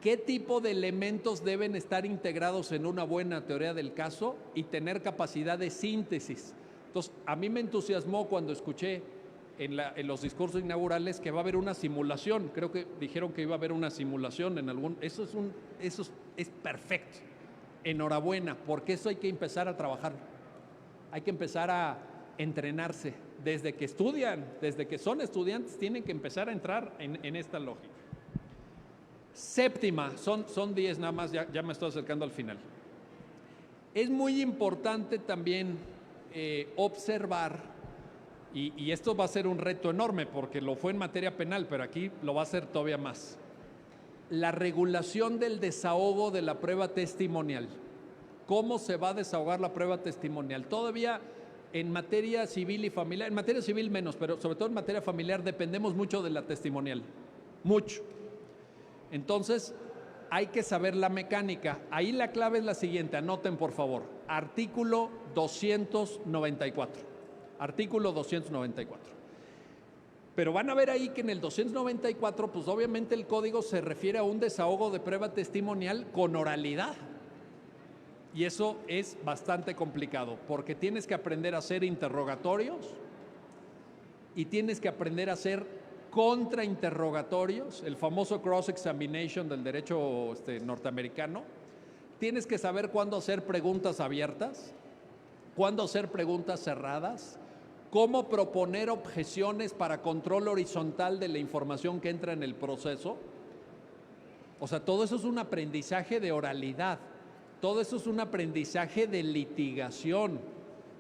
¿Qué tipo de elementos deben estar integrados en una buena teoría del caso y tener capacidad de síntesis? Entonces, a mí me entusiasmó cuando escuché en los discursos inaugurales que va a haber una simulación. Creo que dijeron que iba a haber una simulación en algún... Eso es perfecto. Enhorabuena, porque eso hay que empezar a trabajar. Hay que empezar a entrenarse. Desde que estudian, desde que son estudiantes, tienen que empezar a entrar en esta lógica. Séptima, son 10 nada más, ya me estoy acercando al final. Es muy importante también observar, y esto va a ser un reto enorme porque lo fue en materia penal, pero aquí lo va a ser todavía más. La regulación del desahogo de la prueba testimonial. ¿Cómo se va a desahogar la prueba testimonial? Todavía en materia civil y familiar, en materia civil menos, pero sobre todo en materia familiar dependemos mucho de la testimonial, mucho. Entonces, hay que saber la mecánica. Ahí la clave es la siguiente, anoten por favor. Artículo 294. Artículo 294. Pero van a ver ahí que en el 294, pues obviamente el código se refiere a un desahogo de prueba testimonial con oralidad. Y eso es bastante complicado, porque tienes que aprender a hacer interrogatorios y tienes que aprender a hacer contrainterrogatorios, el famoso cross-examination del derecho norteamericano. Tienes que saber cuándo hacer preguntas abiertas, cuándo hacer preguntas cerradas, cómo proponer objeciones para control horizontal de la información que entra en el proceso. O sea, todo eso es un aprendizaje de oralidad, todo eso es un aprendizaje de litigación.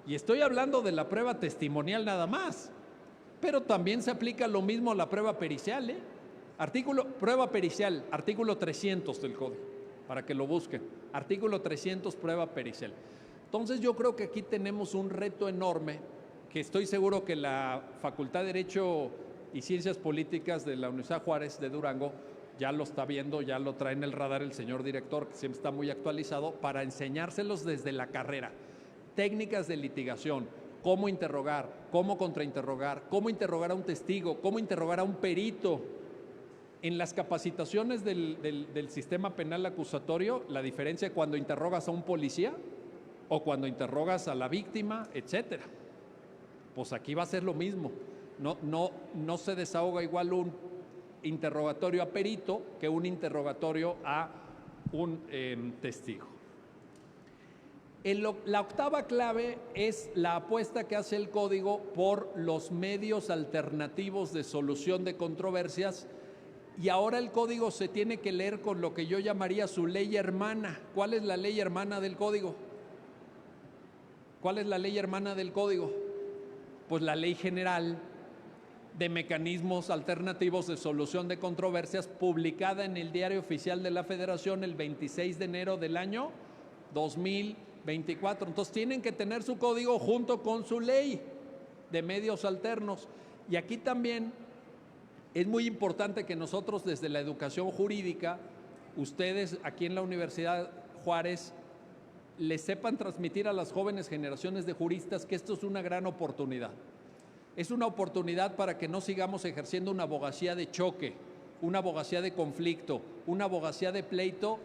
Y estoy hablando de la prueba testimonial nada más, pero también se aplica lo mismo a la prueba pericial, prueba pericial, artículo 300 del código, para que lo busquen. Artículo 300, prueba pericial. Entonces yo creo que aquí tenemos un reto enorme, que estoy seguro que la Facultad de Derecho y Ciencias Políticas de la Universidad Juárez de Durango ya lo está viendo, ya lo trae en el radar el señor director, que siempre está muy actualizado, para enseñárselos desde la carrera. Técnicas de litigación, cómo interrogar, cómo contrainterrogar, cómo interrogar a un testigo, cómo interrogar a un perito. En las capacitaciones del sistema penal acusatorio, la diferencia cuando interrogas a un policía o cuando interrogas a la víctima, etcétera. Pues aquí va a ser lo mismo. No se desahoga igual un interrogatorio a perito que un interrogatorio a un testigo. La octava clave es la apuesta que hace el código por los medios alternativos de solución de controversias, y ahora el código se tiene que leer con lo que yo llamaría su ley hermana. ¿Cuál es la ley hermana del código? ¿Cuál es la ley hermana del código? Pues la Ley General de Mecanismos Alternativos de Solución de Controversias, publicada en el Diario Oficial de la Federación el 26 de enero del año 2024. Entonces tienen que tener su código junto con su ley de medios alternos. Y aquí también es muy importante que nosotros desde la educación jurídica, ustedes aquí en la Universidad Juárez les sepan transmitir a las jóvenes generaciones de juristas que esto es una gran oportunidad. Es una oportunidad para que no sigamos ejerciendo una abogacía de choque, una abogacía de conflicto, una abogacía de pleito,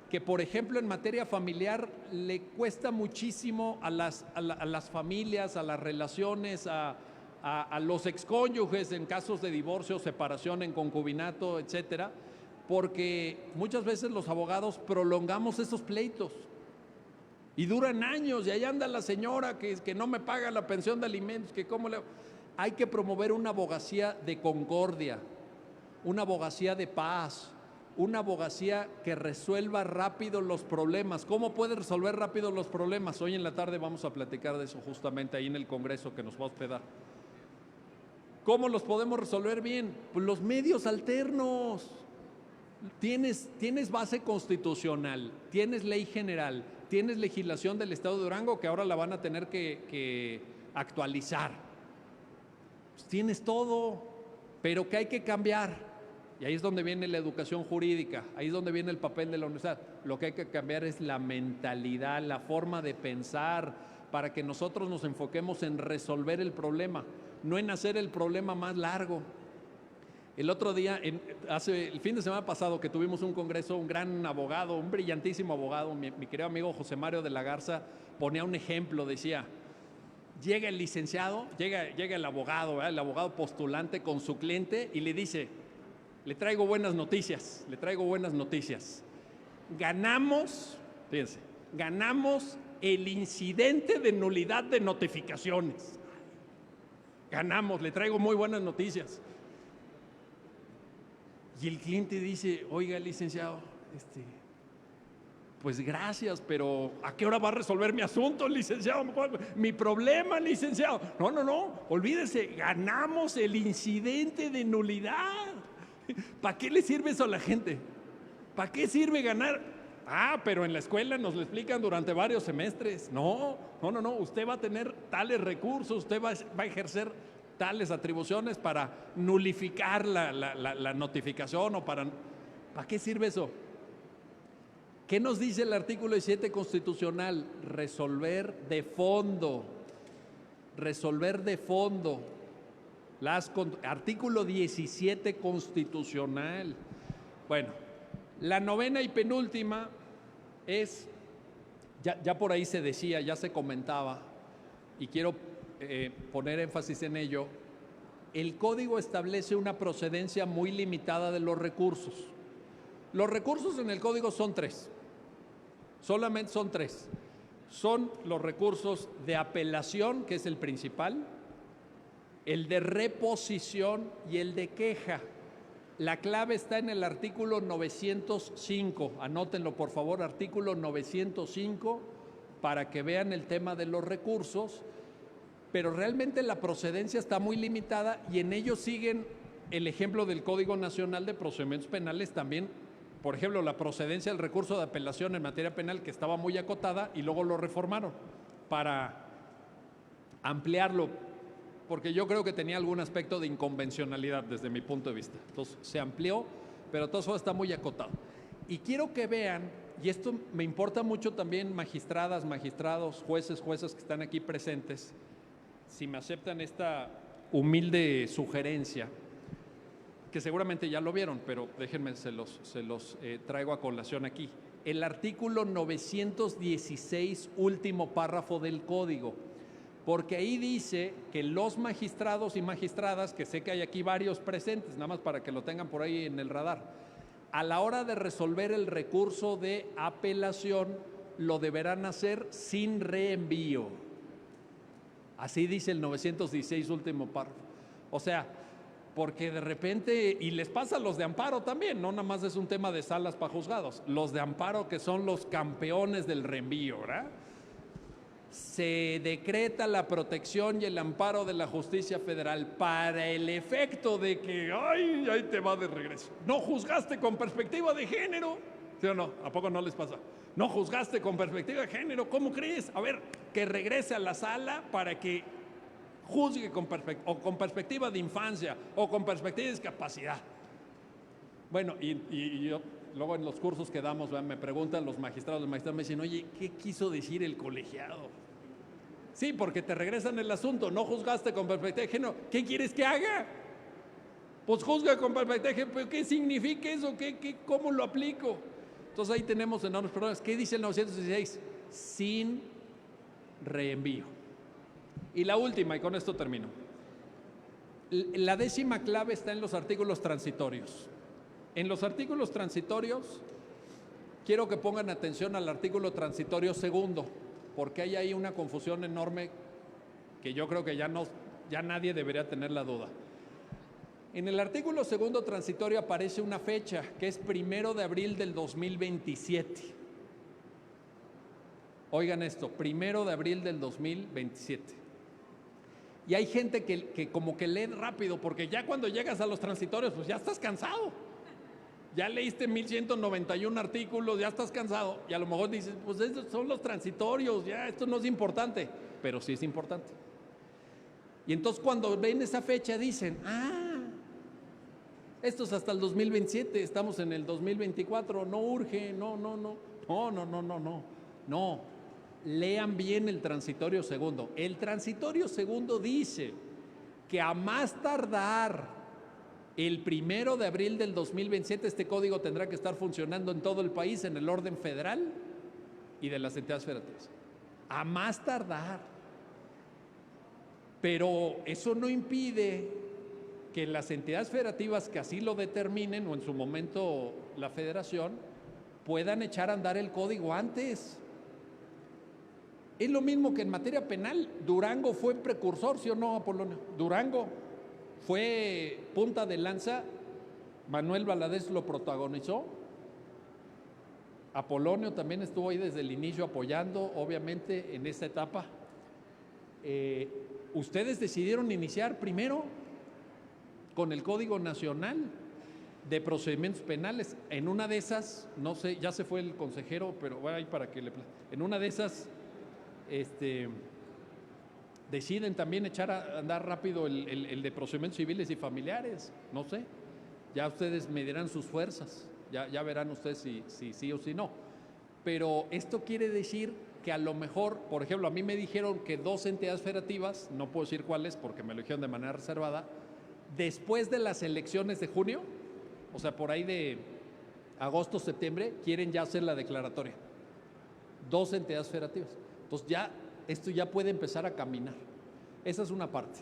que por ejemplo en materia familiar le cuesta muchísimo a las familias, a las relaciones, a los excónyuges en casos de divorcio, separación, en concubinato, etcétera, porque muchas veces los abogados prolongamos esos pleitos y duran años, y ahí anda la señora que no me paga la pensión de alimentos, que cómo le... Hay que promover una abogacía de concordia, una abogacía de paz, una abogacía que resuelva rápido los problemas. ¿Cómo puede resolver rápido los problemas? Hoy en la tarde vamos a platicar de eso justamente ahí en el Congreso que nos va a hospedar. ¿Cómo los podemos resolver bien? Pues los medios alternos. Tienes base constitucional, tienes ley general, tienes legislación del Estado de Durango que ahora la van a tener que actualizar. Pues tienes todo, pero que hay que cambiar. Y ahí es donde viene la educación jurídica, ahí es donde viene el papel de la universidad. Lo que hay que cambiar es la mentalidad, la forma de pensar, para que nosotros nos enfoquemos en resolver el problema, no en hacer el problema más largo. El otro día, el fin de semana pasado que tuvimos un congreso, un gran abogado, un brillantísimo abogado, mi querido amigo José Mario de la Garza, ponía un ejemplo, decía, llega el licenciado, llega el abogado, ¿verdad? El abogado postulante con su cliente y le dice, le traigo buenas noticias. Ganamos, fíjense, ganamos el incidente de nulidad de notificaciones. Ganamos, le traigo muy buenas noticias. Y el cliente dice, oiga, licenciado, pues gracias, pero ¿a qué hora va a resolver mi asunto, licenciado? Mi problema, licenciado. No, olvídese, ganamos el incidente de nulidad. ¿Para qué le sirve eso a la gente? ¿Para qué sirve ganar? Pero en la escuela nos lo explican durante varios semestres. No, usted va a tener tales recursos, usted va a ejercer tales atribuciones para nulificar la notificación o ¿para qué sirve eso? ¿Qué nos dice el artículo 17 constitucional? Resolver de fondo. Artículo 17 constitucional. Bueno, la novena y penúltima es, ya por ahí se decía, ya se comentaba, y quiero poner énfasis en ello, el código establece una procedencia muy limitada de los recursos. Los recursos en el código son tres, solamente son tres. Son los recursos de apelación, que es el principal, el de reposición y el de queja. La clave está en el artículo 905, anótenlo por favor, artículo 905, para que vean el tema de los recursos, pero realmente la procedencia está muy limitada y en ello siguen el ejemplo del Código Nacional de Procedimientos Penales también. Por ejemplo, la procedencia del recurso de apelación en materia penal, que estaba muy acotada y luego lo reformaron para ampliarlo, porque yo creo que tenía algún aspecto de inconvencionalidad desde mi punto de vista. Entonces se amplió, pero todo eso está muy acotado. Y quiero que vean, y esto me importa mucho también, magistradas, magistrados, jueces, juezas que están aquí presentes, si me aceptan esta humilde sugerencia, que seguramente ya lo vieron, pero déjenme, se los traigo a colación aquí. El artículo 916, último párrafo del Código, porque ahí dice que los magistrados y magistradas, que sé que hay aquí varios presentes, nada más para que lo tengan por ahí en el radar, a la hora de resolver el recurso de apelación, lo deberán hacer sin reenvío. Así dice el 916, último párrafo. O sea, porque de repente, y les pasa a los de amparo también, no nada más es un tema de salas para juzgados, los de amparo que son los campeones del reenvío, ¿verdad? Se decreta la protección y el amparo de la justicia federal para el efecto de que, ahí te va de regreso. ¿No juzgaste con perspectiva de género? ¿Sí o no? ¿A poco no les pasa? ¿No juzgaste con perspectiva de género? ¿Cómo crees? A ver, que regrese a la sala para que juzgue con perspectiva de infancia o con perspectiva de discapacidad. Bueno, y yo, luego en los cursos que damos, me preguntan los magistrados me dicen, oye, ¿qué quiso decir el colegiado? Sí, porque te regresan el asunto, no juzgaste con perspectiva de género, ¿qué quieres que haga? Pues juzga con perspectiva de género, ¿pero qué significa eso? ¿Cómo lo aplico? Entonces ahí tenemos enormes problemas. ¿Qué dice el 916? Sin reenvío. Y la última, y con esto termino. La 10ª clave está en los artículos transitorios. En los artículos transitorios, quiero que pongan atención al artículo transitorio segundo, porque hay ahí una confusión enorme que yo creo que ya nadie debería tener la duda. En el artículo segundo transitorio aparece una fecha, que es 1 de abril del 2027. Oigan esto, 1 de abril del 2027. Y hay gente que como que lee rápido, porque ya cuando llegas a los transitorios, pues ya estás cansado. Ya leíste 1191 artículos, ya estás cansado. Y a lo mejor dices, pues estos son los transitorios, ya esto no es importante. Pero sí es importante. Y entonces cuando ven esa fecha dicen, esto es hasta el 2027, estamos en el 2024, no urge, no. Lean bien el transitorio segundo. El transitorio segundo dice que a más tardar el 1 de abril del 2027 este código tendrá que estar funcionando en todo el país en el orden federal y de las entidades federativas. A más tardar. Pero eso no impide que las entidades federativas que así lo determinen, o en su momento la federación, puedan echar a andar el código antes. Es lo mismo que en materia penal. Durango fue precursor, ¿sí o no, Apolonio? Durango fue punta de lanza. Manuel Valadez lo protagonizó. Apolonio también estuvo ahí desde el inicio apoyando, obviamente, en esta etapa. Ustedes decidieron iniciar primero con el Código Nacional de Procedimientos Penales. En una de esas, no sé, ya se fue el consejero, pero voy ahí para que en una de esas deciden también echar a andar rápido el de procedimientos civiles y familiares. No sé, ya ustedes medirán sus fuerzas, ya verán ustedes si sí o si no. Pero esto quiere decir que a lo mejor, por ejemplo, a mí me dijeron que 2 entidades federativas, no puedo decir cuáles porque me lo dijeron de manera reservada, después de las elecciones de junio, o sea, por ahí de agosto, septiembre, quieren ya hacer la declaratoria. 2 entidades federativas. Entonces esto ya puede empezar a caminar. Esa es una parte.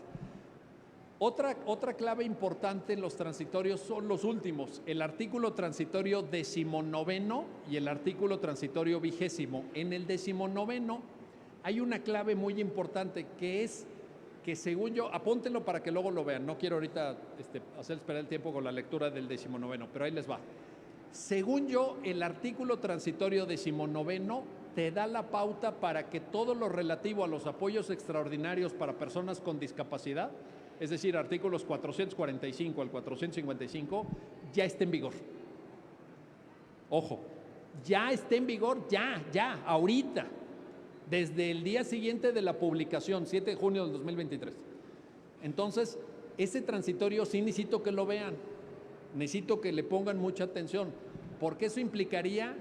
Otra clave importante en los transitorios son los últimos, el artículo transitorio 19 y el artículo transitorio 20. En el 19 hay una clave muy importante que es que, según yo, apúntenlo para que luego lo vean, no quiero ahorita hacer esperar el tiempo con la lectura del 19, pero ahí les va. Según yo, el artículo transitorio 19 te da la pauta para que todo lo relativo a los apoyos extraordinarios para personas con discapacidad, es decir, artículos 445 al 455, ya esté en vigor. Ojo, ya esté en vigor, ya, ahorita, desde el día siguiente de la publicación, 7 de junio del 2023. Entonces, ese transitorio sí necesito que lo vean, necesito que le pongan mucha atención, porque eso implicaría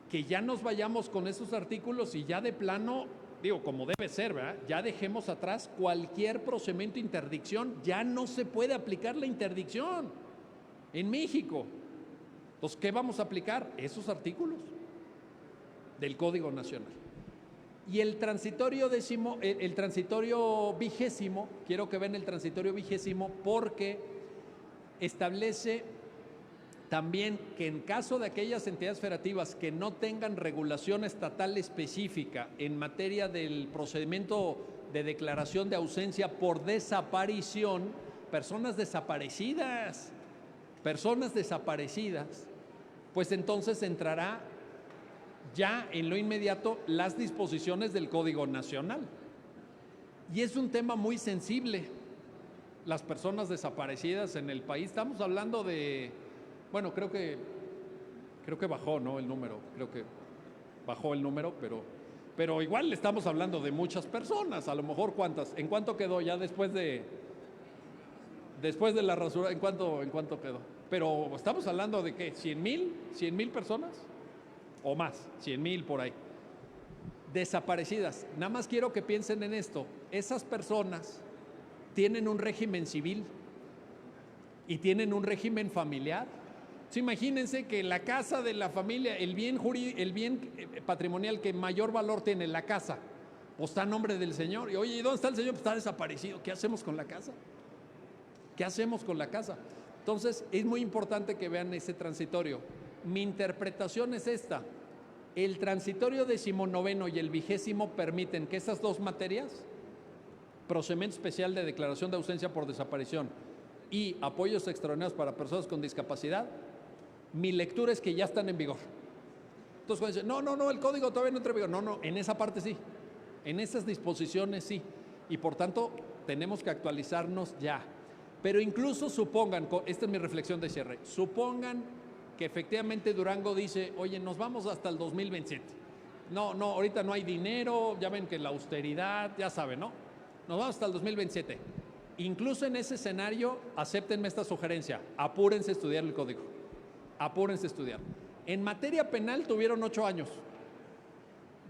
que ya nos vayamos con esos artículos y ya de plano, digo, como debe ser, ¿verdad? Ya dejemos atrás cualquier procedimiento de interdicción. Ya no se puede aplicar la interdicción en México. Entonces, ¿qué vamos a aplicar? Esos artículos del Código Nacional. Y el transitorio 20, quiero que vean el transitorio 20 porque establece también que en caso de aquellas entidades federativas que no tengan regulación estatal específica en materia del procedimiento de declaración de ausencia por desaparición, personas desaparecidas, pues entonces entrará ya en lo inmediato las disposiciones del Código Nacional. Y es un tema muy sensible, las personas desaparecidas en el país. Estamos hablando de... Bueno, creo que bajó, ¿no? El número, creo que bajó el número, pero igual estamos hablando de muchas personas, a lo mejor ¿cuántas? ¿En cuánto quedó ya después de la rasura? ¿En cuánto quedó? pero estamos hablando de ¿qué? ¿100,000 personas? O más, 100,000 por ahí. Desaparecidas. Nada más quiero que piensen en esto. Esas personas tienen un régimen civil y tienen un régimen familiar. Entonces, imagínense que la casa de la familia, el bien patrimonial que mayor valor tiene, la casa, pues está a nombre del señor. Y oye, ¿y dónde está el señor? Pues está desaparecido. ¿Qué hacemos con la casa? ¿Qué hacemos con la casa? Entonces, es muy importante que vean ese transitorio. Mi interpretación es esta. El transitorio 19º y el 20º permiten que esas dos materias, procedimiento especial de declaración de ausencia por desaparición y apoyos extraordinarios para personas con discapacidad, mi lectura es que ya están en vigor. Entonces, cuando dicen, no, el código todavía no entra en vigor. No, en esa parte sí. En esas disposiciones sí. Y por tanto, tenemos que actualizarnos ya. Pero incluso supongan, esta es mi reflexión de cierre, supongan que efectivamente Durango dice, oye, nos vamos hasta el 2027. No, ahorita no hay dinero, ya ven que la austeridad, ya saben, ¿no? Nos vamos hasta el 2027. Incluso en ese escenario, acéptenme esta sugerencia, apúrense a estudiar el código. Apúrense a estudiar. En materia penal tuvieron 8 años.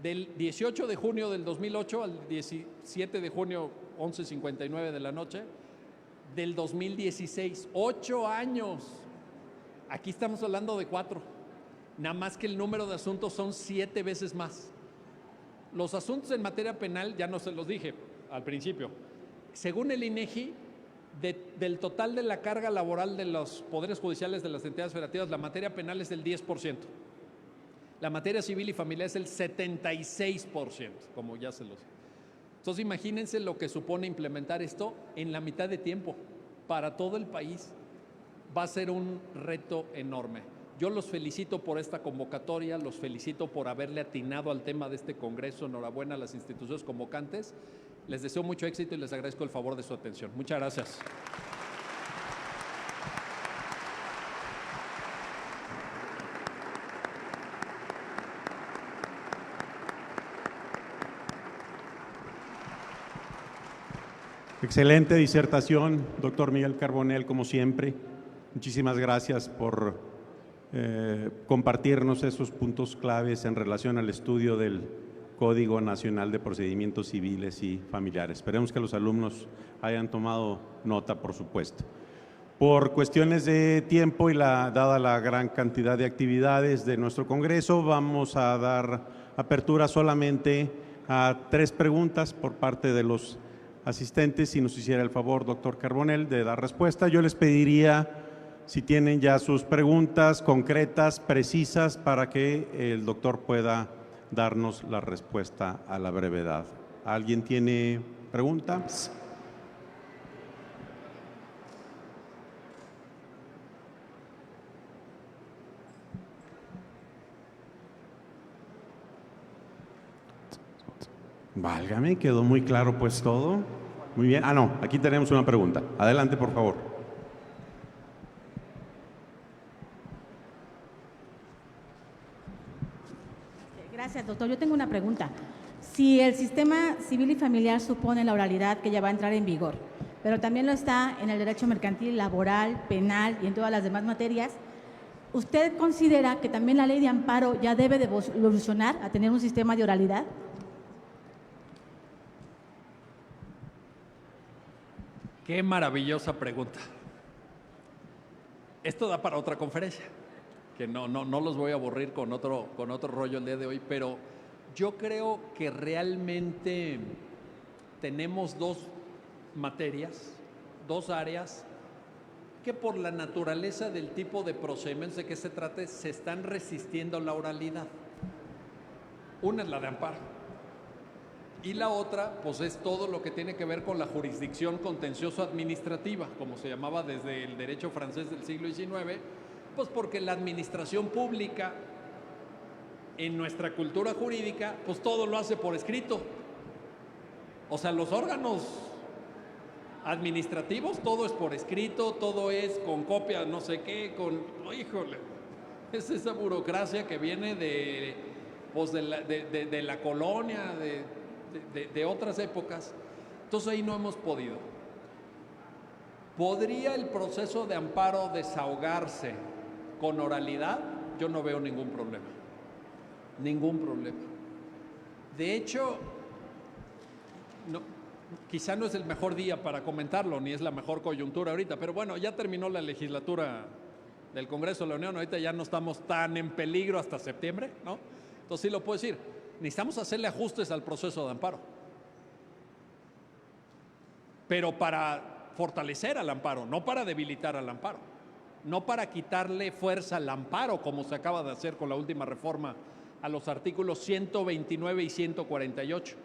Del 18 de junio del 2008 al 17 de junio, 11:59 de la noche, del 2016. 8 años. Aquí estamos hablando de 4. Nada más que el número de asuntos son 7 veces más. Los asuntos en materia penal, ya no se los dije al principio, según el INEGI, del total de la carga laboral de los poderes judiciales de las entidades federativas, la materia penal es el 10%. La materia civil y familiar es el 76%, como ya se los... Entonces imagínense lo que supone implementar esto en la mitad de tiempo para todo el país. Va a ser un reto enorme. Yo los felicito por esta convocatoria, los felicito por haberle atinado al tema de este congreso. Enhorabuena a las instituciones convocantes. Les deseo mucho éxito y les agradezco el favor de su atención. Muchas gracias. Excelente disertación, doctor Miguel Carbonell, como siempre. Muchísimas gracias por compartirnos esos puntos claves en relación al estudio del Código Nacional de Procedimientos Civiles y Familiares. Esperemos que los alumnos hayan tomado nota, por supuesto. Por cuestiones de tiempo y dada la gran cantidad de actividades de nuestro Congreso, vamos a dar apertura solamente a 3 preguntas por parte de los asistentes. Si nos hiciera el favor, doctor Carbonell, de dar respuesta. Yo les pediría, si tienen ya sus preguntas concretas, precisas, para que el doctor pueda darnos la respuesta a la brevedad. ¿Alguien tiene preguntas? Válgame, quedó muy claro pues todo. Muy bien. No, aquí tenemos una pregunta. Adelante, por favor. Gracias, doctor. Yo tengo una pregunta. Si el sistema civil y familiar supone la oralidad que ya va a entrar en vigor, pero también lo está en el derecho mercantil, laboral, penal y en todas las demás materias, ¿usted considera que también la ley de amparo ya debe de evolucionar a tener un sistema de oralidad? Qué maravillosa pregunta. Esto da para otra conferencia, que no los voy a aburrir con otro rollo el día de hoy, pero yo creo que realmente tenemos 2 materias, 2 áreas que por la naturaleza del tipo de procedimientos de que se trate se están resistiendo a la oralidad. Una es la de amparo y la otra pues es todo lo que tiene que ver con la jurisdicción contencioso-administrativa, como se llamaba desde el derecho francés del siglo XIX, pues porque la administración pública en nuestra cultura jurídica pues todo lo hace por escrito. O sea, los órganos administrativos todo es por escrito, todo es con copia no sé qué, híjole, es esa burocracia que viene de la colonia, de otras épocas. Entonces ahí no hemos podido. ¿Podría el proceso de amparo desahogarse con oralidad? Yo no veo ningún problema. Ningún problema. De hecho, quizá no es el mejor día para comentarlo, ni es la mejor coyuntura ahorita, pero bueno, ya terminó la legislatura del Congreso de la Unión, ahorita ya no estamos tan en peligro hasta septiembre, ¿no? Entonces sí lo puedo decir, necesitamos hacerle ajustes al proceso de amparo, pero para fortalecer al amparo, no para debilitar al amparo, no para quitarle fuerza al amparo, como se acaba de hacer con la última reforma a los artículos 129 y 148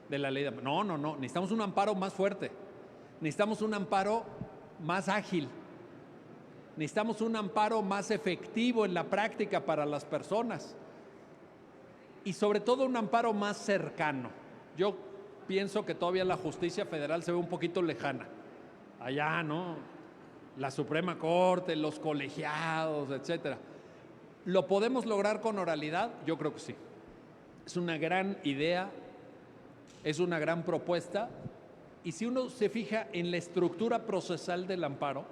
de la ley de amparo. No, necesitamos un amparo más fuerte, necesitamos un amparo más ágil, necesitamos un amparo más efectivo en la práctica para las personas y sobre todo un amparo más cercano. Yo pienso que todavía la justicia federal se ve un poquito lejana. Allá, ¿no? La Suprema Corte, los colegiados, etcétera. ¿Lo podemos lograr con oralidad? Yo creo que sí. Es una gran idea, es una gran propuesta, y si uno se fija en la estructura procesal del amparo,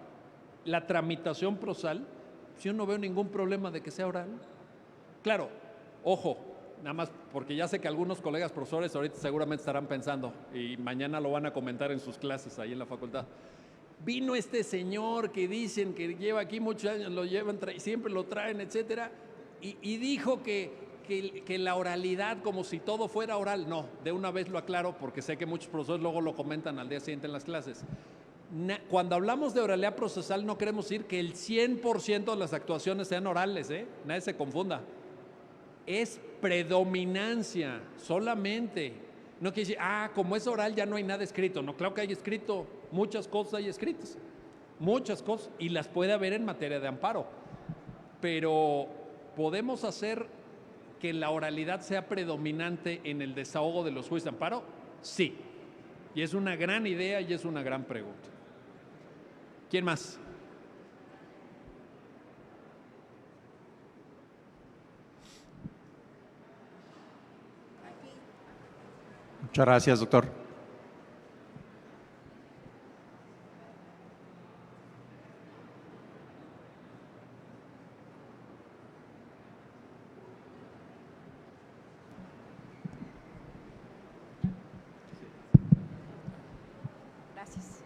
la tramitación procesal, yo no veo ningún problema de que sea oral. Claro, ojo, nada más porque ya sé que algunos colegas profesores ahorita seguramente estarán pensando, y mañana lo van a comentar en sus clases ahí en la facultad. Vino este señor que dicen que lleva aquí muchos años, lo llevan, siempre lo traen, etcétera, y dijo que la oralidad, como si todo fuera oral. No, de una vez lo aclaro porque sé que muchos profesores luego lo comentan al día siguiente en las clases. Cuando hablamos de oralidad procesal no queremos decir que el 100% de las actuaciones sean orales, nadie se confunda. Es predominancia solamente. No quiere decir, como es oral ya no hay nada escrito. No, claro que hay escrito, muchas cosas hay escritas, muchas cosas, y las puede haber en materia de amparo. Pero podemos hacer que la oralidad sea predominante en el desahogo de los juicios de amparo, sí. Y es una gran idea y es una gran pregunta. ¿Quién más? Muchas gracias, doctor. Gracias.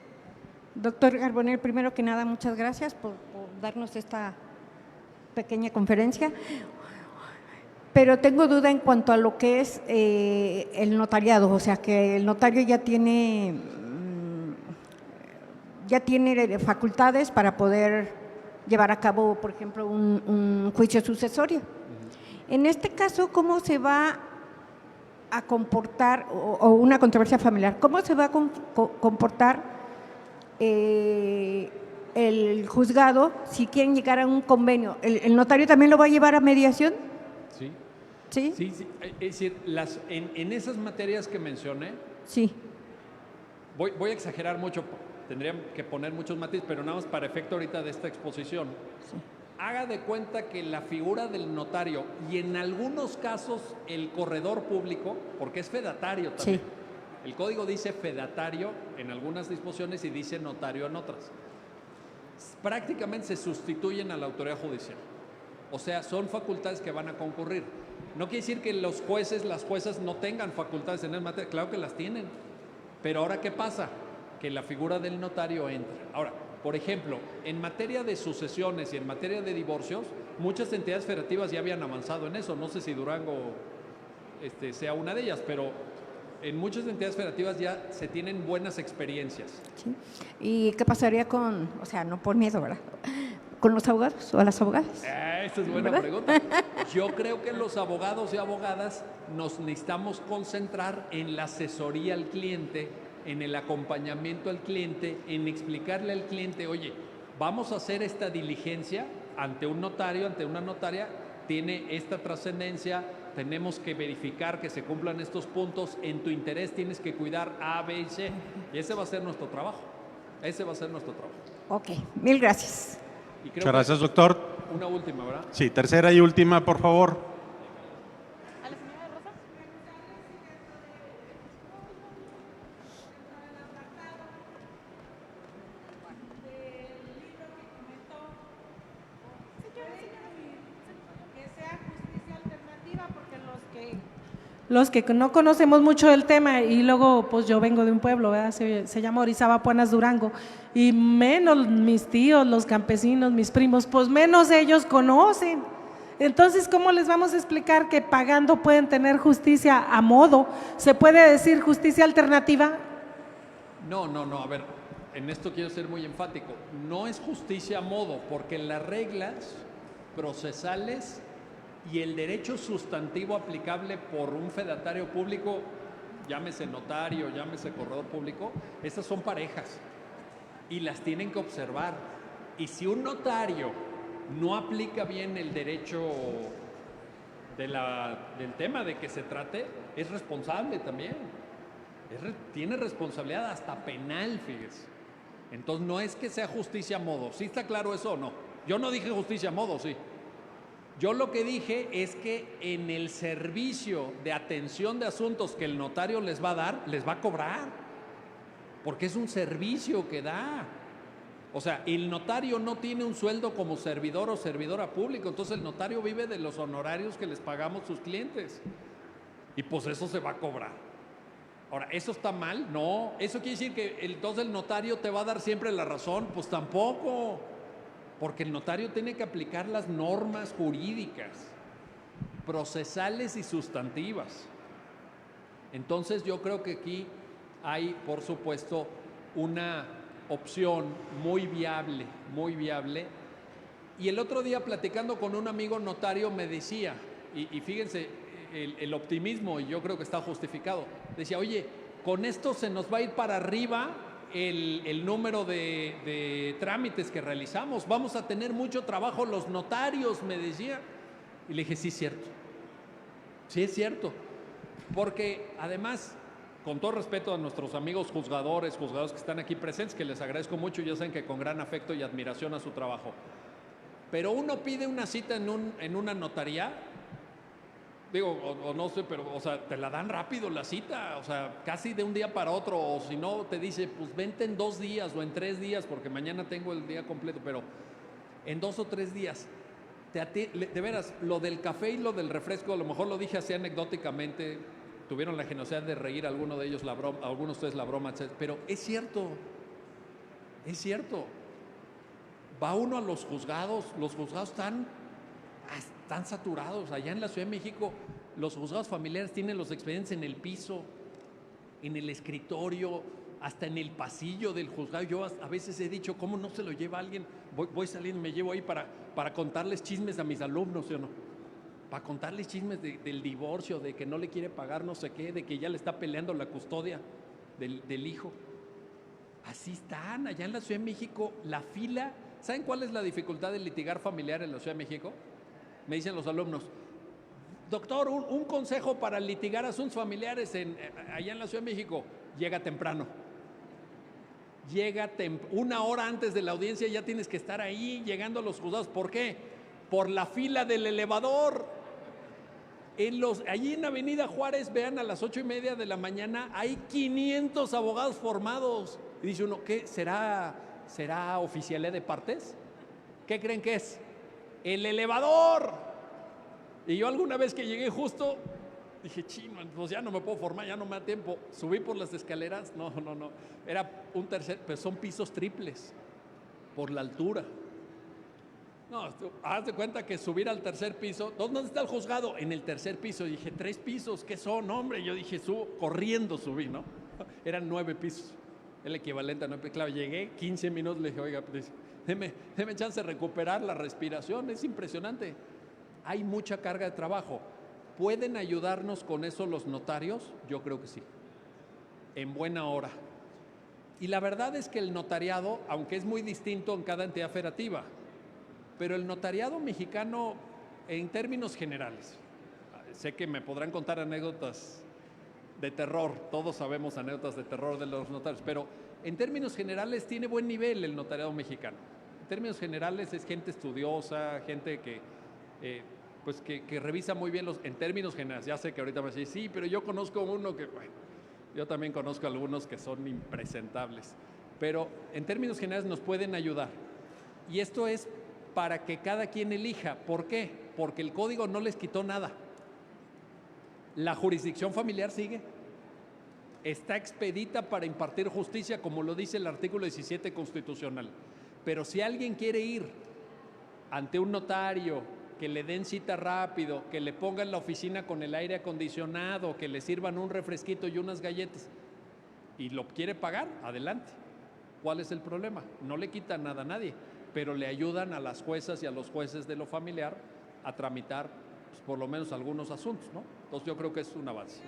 Doctor Carbonell, primero que nada, muchas gracias por darnos esta pequeña conferencia. Pero tengo duda en cuanto a lo que es el notariado, o sea, que el notario ya tiene facultades para poder llevar a cabo, por ejemplo, un juicio sucesorio. En este caso, ¿cómo se va a comportar, o una controversia familiar, cómo se va a comportar el juzgado si quieren llegar a un convenio? ¿El notario también lo va a llevar a mediación? Sí. ¿Sí? Sí. Es decir, en esas materias que mencioné, sí. Voy a exagerar mucho, tendría que poner muchos matices, pero nada más para efecto ahorita de esta exposición. Sí. Haga de cuenta que la figura del notario y en algunos casos el corredor público, porque es fedatario también. Sí. El código dice fedatario en algunas disposiciones y dice notario en otras. Prácticamente se sustituyen a la autoridad judicial. O sea, son facultades que van a concurrir. No quiere decir que los jueces, las juezas no tengan facultades en el materia, claro que las tienen. Pero ahora, ¿qué pasa? Que la figura del notario entra. Ahora, por ejemplo, en materia de sucesiones y en materia de divorcios, muchas entidades federativas ya habían avanzado en eso. No sé si Durango sea una de ellas, pero en muchas entidades federativas ya se tienen buenas experiencias. Sí. ¿Y qué pasaría con, o sea, no por miedo, ¿verdad?, con los abogados o las abogadas? Esa es buena pregunta. Yo creo que los abogados y abogadas nos necesitamos concentrar en la asesoría al cliente, en el acompañamiento al cliente, en explicarle al cliente, oye, vamos a hacer esta diligencia ante un notario, ante una notaria, tiene esta trascendencia, tenemos que verificar que se cumplan estos puntos, en tu interés tienes que cuidar A, B y C, y ese va a ser nuestro trabajo. Ese va a ser nuestro trabajo. Ok, mil gracias. Muchas gracias, doctor. Una última, ¿verdad? Sí, tercera y última, por favor. ¿A la señora Rosa? los que no conocemos mucho del tema, y luego pues yo vengo de un pueblo, ¿verdad? Se llama Orizaba, Puanas, Durango, y menos mis tíos, los campesinos, mis primos, pues menos ellos conocen. Entonces, ¿cómo les vamos a explicar que pagando pueden tener justicia a modo? ¿Se puede decir justicia alternativa? No, a ver, en esto quiero ser muy enfático. No es justicia a modo, porque las reglas procesales y el derecho sustantivo aplicable por un fedatario público, llámese notario, llámese corredor público, estas son parejas y las tienen que observar. Y si un notario no aplica bien el derecho del tema de que se trate, es responsable también. Tiene responsabilidad hasta penal, fíjese. Entonces no es que sea justicia a modo. ¿Sí está claro eso o no? Yo no dije justicia a modo, sí. Yo lo que dije es que en el servicio de atención de asuntos que el notario les va a dar, les va a cobrar, porque es un servicio que da. O sea, el notario no tiene un sueldo como servidor o servidora público, entonces el notario vive de los honorarios que les pagamos sus clientes. Y pues eso se va a cobrar. Ahora, ¿eso está mal? No. ¿Eso quiere decir que entonces el notario te va a dar siempre la razón? Pues tampoco. Porque el notario tiene que aplicar las normas jurídicas, procesales y sustantivas. Entonces yo creo que aquí hay, por supuesto, una opción muy viable, muy viable. Y el otro día platicando con un amigo notario me decía, y fíjense el optimismo, y yo creo que está justificado, decía, oye, con esto se nos va a ir para arriba el número de trámites que realizamos, vamos a tener mucho trabajo los notarios, me decía. Y le dije, sí es cierto, porque además, con todo respeto a nuestros amigos juzgadores que están aquí presentes, que les agradezco mucho, ya saben que con gran afecto y admiración a su trabajo, pero uno pide una cita en una notaría, digo, o no sé, pero, o sea, te la dan rápido la cita, o sea, casi de un día para otro, o si no, te dice, pues vente en 2 días o en 3 días, porque mañana tengo el día completo, pero en 2 o 3 días. De veras, lo del café y lo del refresco, a lo mejor lo dije así anecdóticamente, tuvieron la generosidad de reír algunos de ellos, algunos de ustedes la broma, etc. Pero es cierto. Va uno a los juzgados están saturados. Allá en la Ciudad de México, los juzgados familiares tienen los expedientes en el piso, en el escritorio, hasta en el pasillo del juzgado. Yo a veces he dicho, ¿cómo no se lo lleva alguien? Voy saliendo, me llevo ahí para contarles chismes a mis alumnos, ¿sí o no? Para contarles chismes del divorcio, de que no le quiere pagar no sé qué, de que ya le está peleando la custodia del hijo. Así están, allá en la Ciudad de México, la fila. ¿Saben cuál es la dificultad de litigar familiar en la Ciudad de México? Me dicen los alumnos, doctor, un consejo para litigar asuntos familiares allá en la Ciudad de México. Llega temprano. 1 hora antes de la audiencia ya tienes que estar ahí llegando a los juzgados. ¿Por qué? Por la fila del elevador. Allí en Avenida Juárez, vean, a las 8:30 de la mañana hay 500 abogados formados. Y dice uno, ¿qué? ¿Será oficialía de partes? ¿Qué creen que es? El elevador. Y yo alguna vez que llegué justo, dije, chino, pues ya no me puedo formar, ya no me da tiempo. Subí por las escaleras, no. Era un tercer, pero son pisos triples por la altura. No, haz de cuenta que subir al tercer piso. ¿Dónde está el juzgado? En el tercer piso. Dije, 3 pisos, ¿qué son, hombre? Yo dije, corriendo subí, ¿no? Eran 9 pisos, el equivalente a 9 pisos. Claro, llegué 15 minutos, le dije, oiga, pues, deme chance de recuperar la respiración, es impresionante. Hay mucha carga de trabajo. ¿Pueden ayudarnos con eso los notarios? Yo creo que sí, en buena hora. Y la verdad es que el notariado, aunque es muy distinto en cada entidad federativa, pero el notariado mexicano, en términos generales, sé que me podrán contar anécdotas de terror, todos sabemos anécdotas de terror de los notarios, pero en términos generales tiene buen nivel el notariado mexicano. En términos generales es gente estudiosa, gente que revisa muy bien en términos generales. Ya sé que ahorita me decís, sí, pero yo conozco uno que, bueno, yo también conozco algunos que son impresentables, pero en términos generales nos pueden ayudar. Y esto es para que cada quien elija. ¿Por qué? Porque el código no les quitó nada. La jurisdicción familiar sigue. Está expedita para impartir justicia, como lo dice el artículo 17 constitucional. Pero si alguien quiere ir ante un notario, que le den cita rápido, que le pongan la oficina con el aire acondicionado, que le sirvan un refresquito y unas galletas, y lo quiere pagar, adelante. ¿Cuál es el problema? No le quitan nada a nadie, pero le ayudan a las juezas y a los jueces de lo familiar a tramitar, pues, por lo menos algunos asuntos, ¿no? Entonces yo creo que es un avance.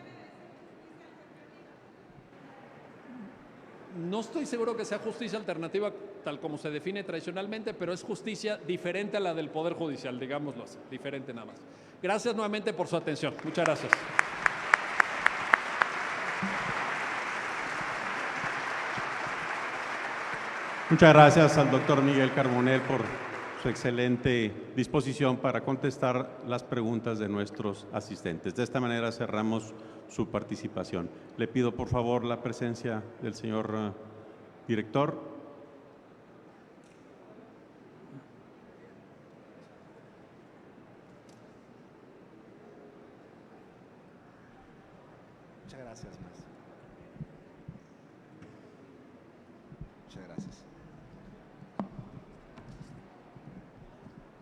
No estoy seguro que sea justicia alternativa tal como se define tradicionalmente, pero es justicia diferente a la del Poder Judicial, digámoslo así, diferente nada más. Gracias nuevamente por su atención. Muchas gracias. Muchas gracias al doctor Miguel Carbonell por su excelente disposición para contestar las preguntas de nuestros asistentes. De esta manera cerramos su participación. Le pido por favor la presencia del señor director. Muchas gracias, maestro. Muchas gracias.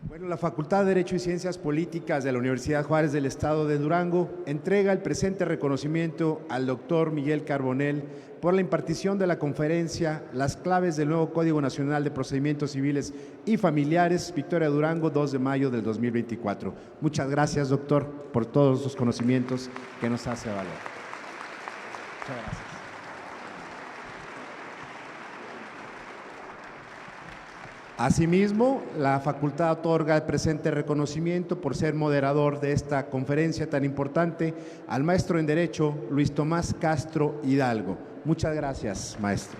Bueno, la Facultad de Derecho y Ciencias Políticas de la Universidad Juárez del Estado de Durango entrega el presente reconocimiento al doctor Miguel Carbonell por la impartición de la conferencia Las claves del nuevo Código Nacional de Procedimientos Civiles y Familiares, Victoria Durango, 2 de mayo del 2024. Muchas gracias, doctor, por todos los conocimientos que nos hace valer. Muchas gracias. Asimismo, la facultad otorga el presente reconocimiento por ser moderador de esta conferencia tan importante al maestro en Derecho Luis Tomás Castro Hidalgo. Muchas gracias, maestro.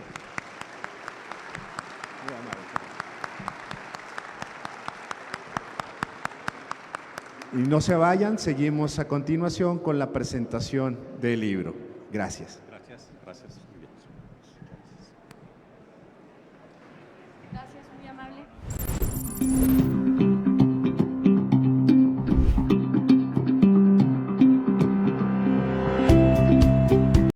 Y no se vayan, seguimos a continuación con la presentación del libro. Gracias. Gracias, gracias. Gracias, muy amable.